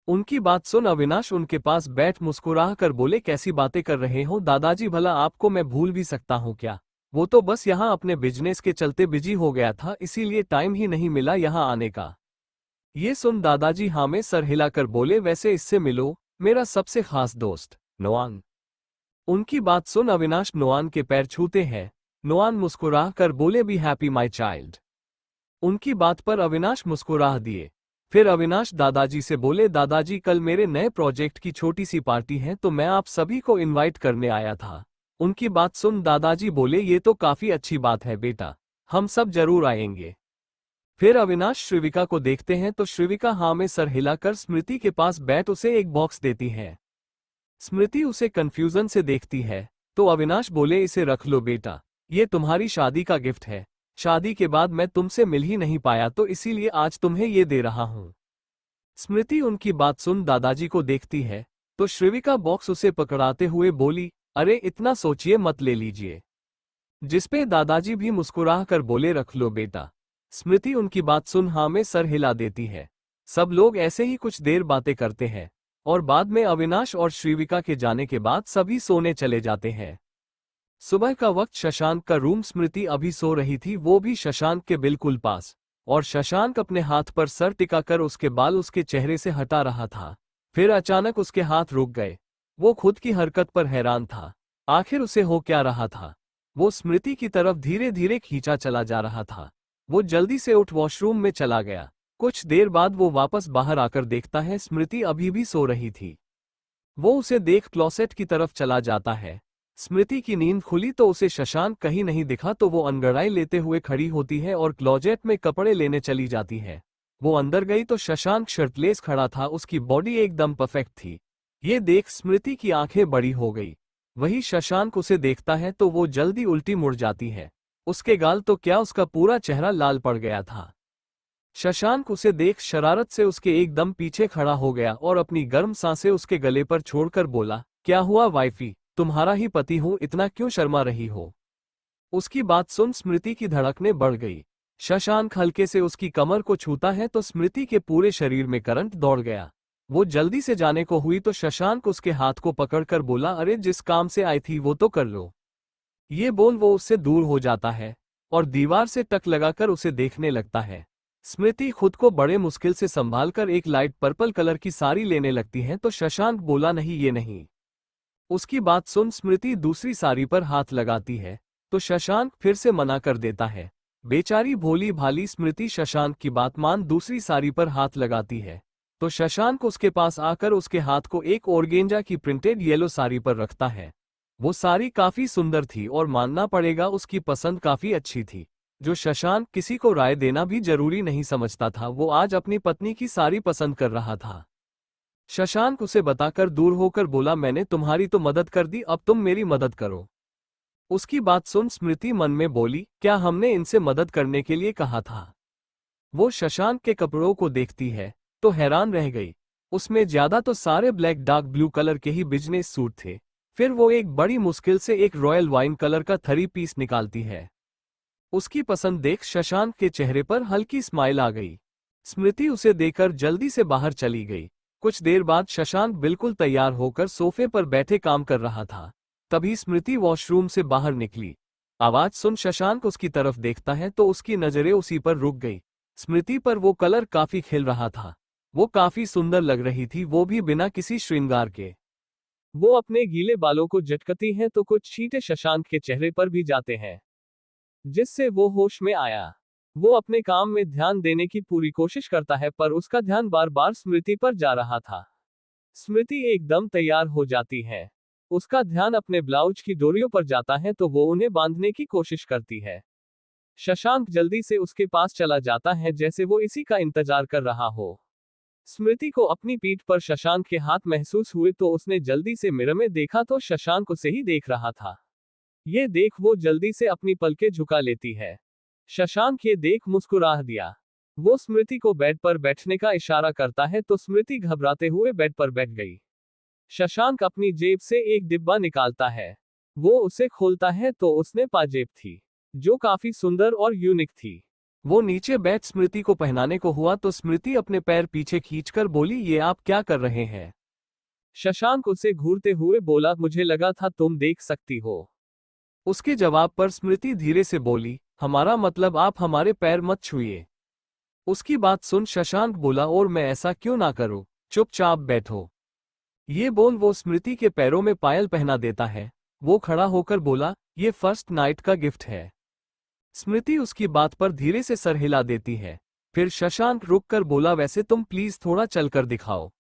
उनकी बात सुन अविनाश उनके पास बैठ मुस्कुरा कर बोले, कैसी बातें कर रहे हो दादाजी, भला आपको मैं भूल भी सकता हूँ क्या? वो तो बस यहाँ अपने बिजनेस के चलते बिजी हो गया था, इसीलिए टाइम ही नहीं मिला यहाँ आने का। ये सुन दादाजी हाँ में सर हिलाकर बोले, वैसे इससे मिलो, मेरा सबसे खास दोस्त नोआन। उनकी बात सुन अविनाश नोआन के पैर छूते हैं। नोआन मुस्कुरा कर बोले, बी हैप्पी माई चाइल्ड। उनकी बात पर अविनाश मुस्कुरा दिए। फिर अविनाश दादाजी से बोले, दादाजी कल मेरे नए प्रोजेक्ट की छोटी सी पार्टी है तो मैं आप सभी को इनवाइट करने आया था। उनकी बात सुन दादाजी बोले, ये तो काफी अच्छी बात है बेटा, हम सब जरूर आएंगे। फिर अविनाश श्रीविका को देखते हैं तो श्रीविका हाँ में सर हिलाकर स्मृति के पास बैठ उसे एक बॉक्स देती है। स्मृति उसे कंफ्यूजन से देखती है तो अविनाश बोले, इसे रख लो बेटा, ये तुम्हारी शादी का गिफ्ट है। शादी के बाद मैं तुमसे मिल ही नहीं पाया तो इसीलिए आज तुम्हें ये दे रहा हूं। स्मृति उनकी बात सुन दादाजी को देखती है तो श्रीविका बॉक्स उसे पकड़ाते हुए बोली, अरे इतना सोचिए मत, ले लीजिए। जिसपे दादाजी भी मुस्कुरा कर बोले, रख लो बेटा। स्मृति उनकी बात सुन हाँ में सर हिला देती है। सब लोग ऐसे ही कुछ देर बातें करते हैं और बाद में अविनाश और श्रीविका के जाने के बाद सभी सोने चले जाते हैं। सुबह का वक्त शशांक का रूम। स्मृति अभी सो रही थी, वो भी शशांक के बिल्कुल पास, और शशांक अपने हाथ पर सर टिकाकर उसके बाल उसके चेहरे से हटा रहा था। फिर अचानक उसके हाथ रुक गए। वो खुद की हरकत पर हैरान था। आखिर उसे हो क्या रहा था? वो स्मृति की तरफ धीरे धीरे खींचा चला जा रहा था। वो जल्दी से उठ वॉशरूम में चला गया। कुछ देर बाद वो वापस बाहर आकर देखता है स्मृति अभी भी सो रही थी। वो उसे देख क्लोसेट की तरफ चला जाता है। स्मृति की नींद खुली तो उसे शशांक कहीं नहीं दिखा तो वो अंगड़ाई लेते हुए खड़ी होती है और क्लोजेट में कपड़े लेने चली जाती है। वो अंदर गई तो शशांक शर्टलेस खड़ा था, उसकी बॉडी एकदम परफेक्ट थी। ये देख स्मृति की आंखें बड़ी हो गई। वही शशांक उसे देखता है तो वो जल्दी उल्टी मुड़ जाती है। उसके गाल तो क्या, उसका पूरा चेहरा लाल पड़ गया था। शशांक उसे देख शरारत से उसके एकदम पीछे खड़ा हो गया और अपनी गर्म सांसें उसके गले पर छोड़कर बोला, क्या हुआ वाइफी, तुम्हारा ही पति हूं, इतना क्यों शर्मा रही हो? उसकी बात सुन स्मृति की धड़कनें बढ़ गई। शशांक हल्के से उसकी कमर को छूता है तो स्मृति के पूरे शरीर में करंट दौड़ गया। वो जल्दी से जाने को हुई तो शशांक उसके हाथ को पकड़कर बोला, अरे जिस काम से आई थी वो तो कर लो। ये बोल वो उससे दूर हो जाता है और दीवार से टक लगाकर उसे देखने लगता है। स्मृति खुद को बड़े मुश्किल से संभालकर एक लाइट पर्पल कलर की साड़ी लेने लगती है तो शशांक बोला, नहीं ये नहीं। उसकी बात सुन स्मृति दूसरी साड़ी पर हाथ लगाती है तो शशांक फिर से मना कर देता है। बेचारी भोली भाली स्मृति शशांक की बात मान दूसरी साड़ी पर हाथ लगाती है तो शशांक उसके पास आकर उसके हाथ को एक ऑर्गेंजा की प्रिंटेड येलो साड़ी पर रखता है। वो साड़ी काफी सुंदर थी और मानना पड़ेगा उसकी पसंद काफी अच्छी थी। जो शशांक किसी को राय देना भी जरूरी नहीं समझता था, वो आज अपनी पत्नी की साड़ी पसंद कर रहा था। शशांक उसे बताकर दूर होकर बोला, मैंने तुम्हारी तो मदद कर दी, अब तुम मेरी मदद करो। उसकी बात सुन स्मृति मन में बोली, क्या हमने इनसे मदद करने के लिए कहा था? वो शशांक के कपड़ों को देखती है तो हैरान रह गई। उसमें ज्यादा तो सारे ब्लैक डार्क ब्लू कलर के ही बिजनेस सूट थे। फिर वो एक बड़ी मुश्किल से एक रॉयल वाइन कलर का 3 पीस निकालती है। उसकी पसंद देख शशांक के चेहरे पर हल्की स्माइल आ गई। स्मृति उसे देखकर जल्दी से बाहर चली गई। कुछ देर बाद शशांक बिल्कुल तैयार होकर सोफे पर बैठे काम कर रहा था। तभी स्मृति वॉशरूम से बाहर निकली। आवाज सुन शशांक उसकी तरफ देखता है तो उसकी नजरें उसी पर रुक गई। स्मृति पर वो कलर काफी खिल रहा था। वो काफी सुंदर लग रही थी, वो भी बिना किसी श्रृंगार के। वो अपने गीले बालों को झटकती हैं तो कुछ छींटे शशांक के चेहरे पर भी जाते हैं, जिससे वो होश में आया। वो अपने काम में ध्यान देने की पूरी कोशिश करता है पर उसका ध्यान बार बार स्मृति पर जा रहा था। स्मृति एकदम तैयार हो जाती है। उसका ध्यान अपने ब्लाउज की डोरियों पर जाता है तो वो उन्हें बांधने की कोशिश करती है। शशांक जल्दी से उसके पास चला जाता है जैसे वो इसी का इंतजार कर रहा हो। स्मृति को अपनी पीठ पर शशांक के हाथ महसूस हुए तो उसने जल्दी से मिरर में देखा तो शशांक उसे ही देख रहा था। ये देख वो जल्दी से अपनी पलकें झुका लेती है। शशांक ये देख मुस्कुरा दिया। वो स्मृति को बेड पर बैठने का इशारा करता है तो स्मृति घबराते हुए बेड पर बैठ गई। शशांक अपनी जेब से एक डिब्बा निकालता है। वो उसे खोलता है तो उसमें पाजेब थी, जो काफी सुंदर और यूनिक थी। वो नीचे बैठ स्मृति को पहनाने को हुआ तो स्मृति अपने पैर पीछे खींचकर बोली, ये आप क्या कर रहे हैं? शशांक उसे घूरते हुए बोला, मुझे लगा था तुम देख सकती हो। उसके जवाब पर स्मृति धीरे से बोली, हमारा मतलब आप हमारे पैर मत छुइए। उसकी बात सुन शशांक बोला, और मैं ऐसा क्यों ना करूं, चुपचाप बैठो। ये बोल वो स्मृति के पैरों में पायल पहना देता है। वो खड़ा होकर बोला, ये फर्स्ट नाइट का गिफ्ट है। स्मृति उसकी बात पर धीरे से सर हिला देती है। फिर शशांक रुक कर बोला, वैसे तुम प्लीज थोड़ा चलकर दिखाओ।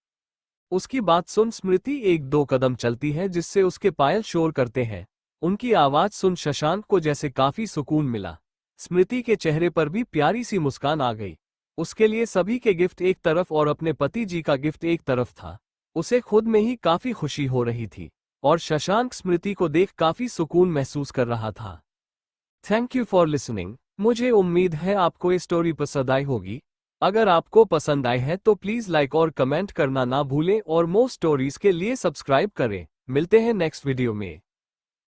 उसकी बात सुन स्मृति 1-2 कदम चलती है जिससे उसके पायल शोर करते हैं। उनकी आवाज सुन शशांक को जैसे काफी सुकून मिला। स्मृति के चेहरे पर भी प्यारी सी मुस्कान आ गई। उसके लिए सभी के गिफ्ट एक तरफ और अपने पति जी का गिफ्ट एक तरफ था। उसे खुद में ही काफी खुशी हो रही थी और शशांक स्मृति को देख काफी सुकून महसूस कर रहा था। Thank you for listening. मुझे उम्मीद है आपको ये स्टोरी पसंद आई होगी। अगर आपको पसंद आई है तो प्लीज लाइक और कमेंट करना ना भूलें और मोर स्टोरीज के लिए सब्सक्राइब करें। मिलते हैं नेक्स्ट वीडियो में।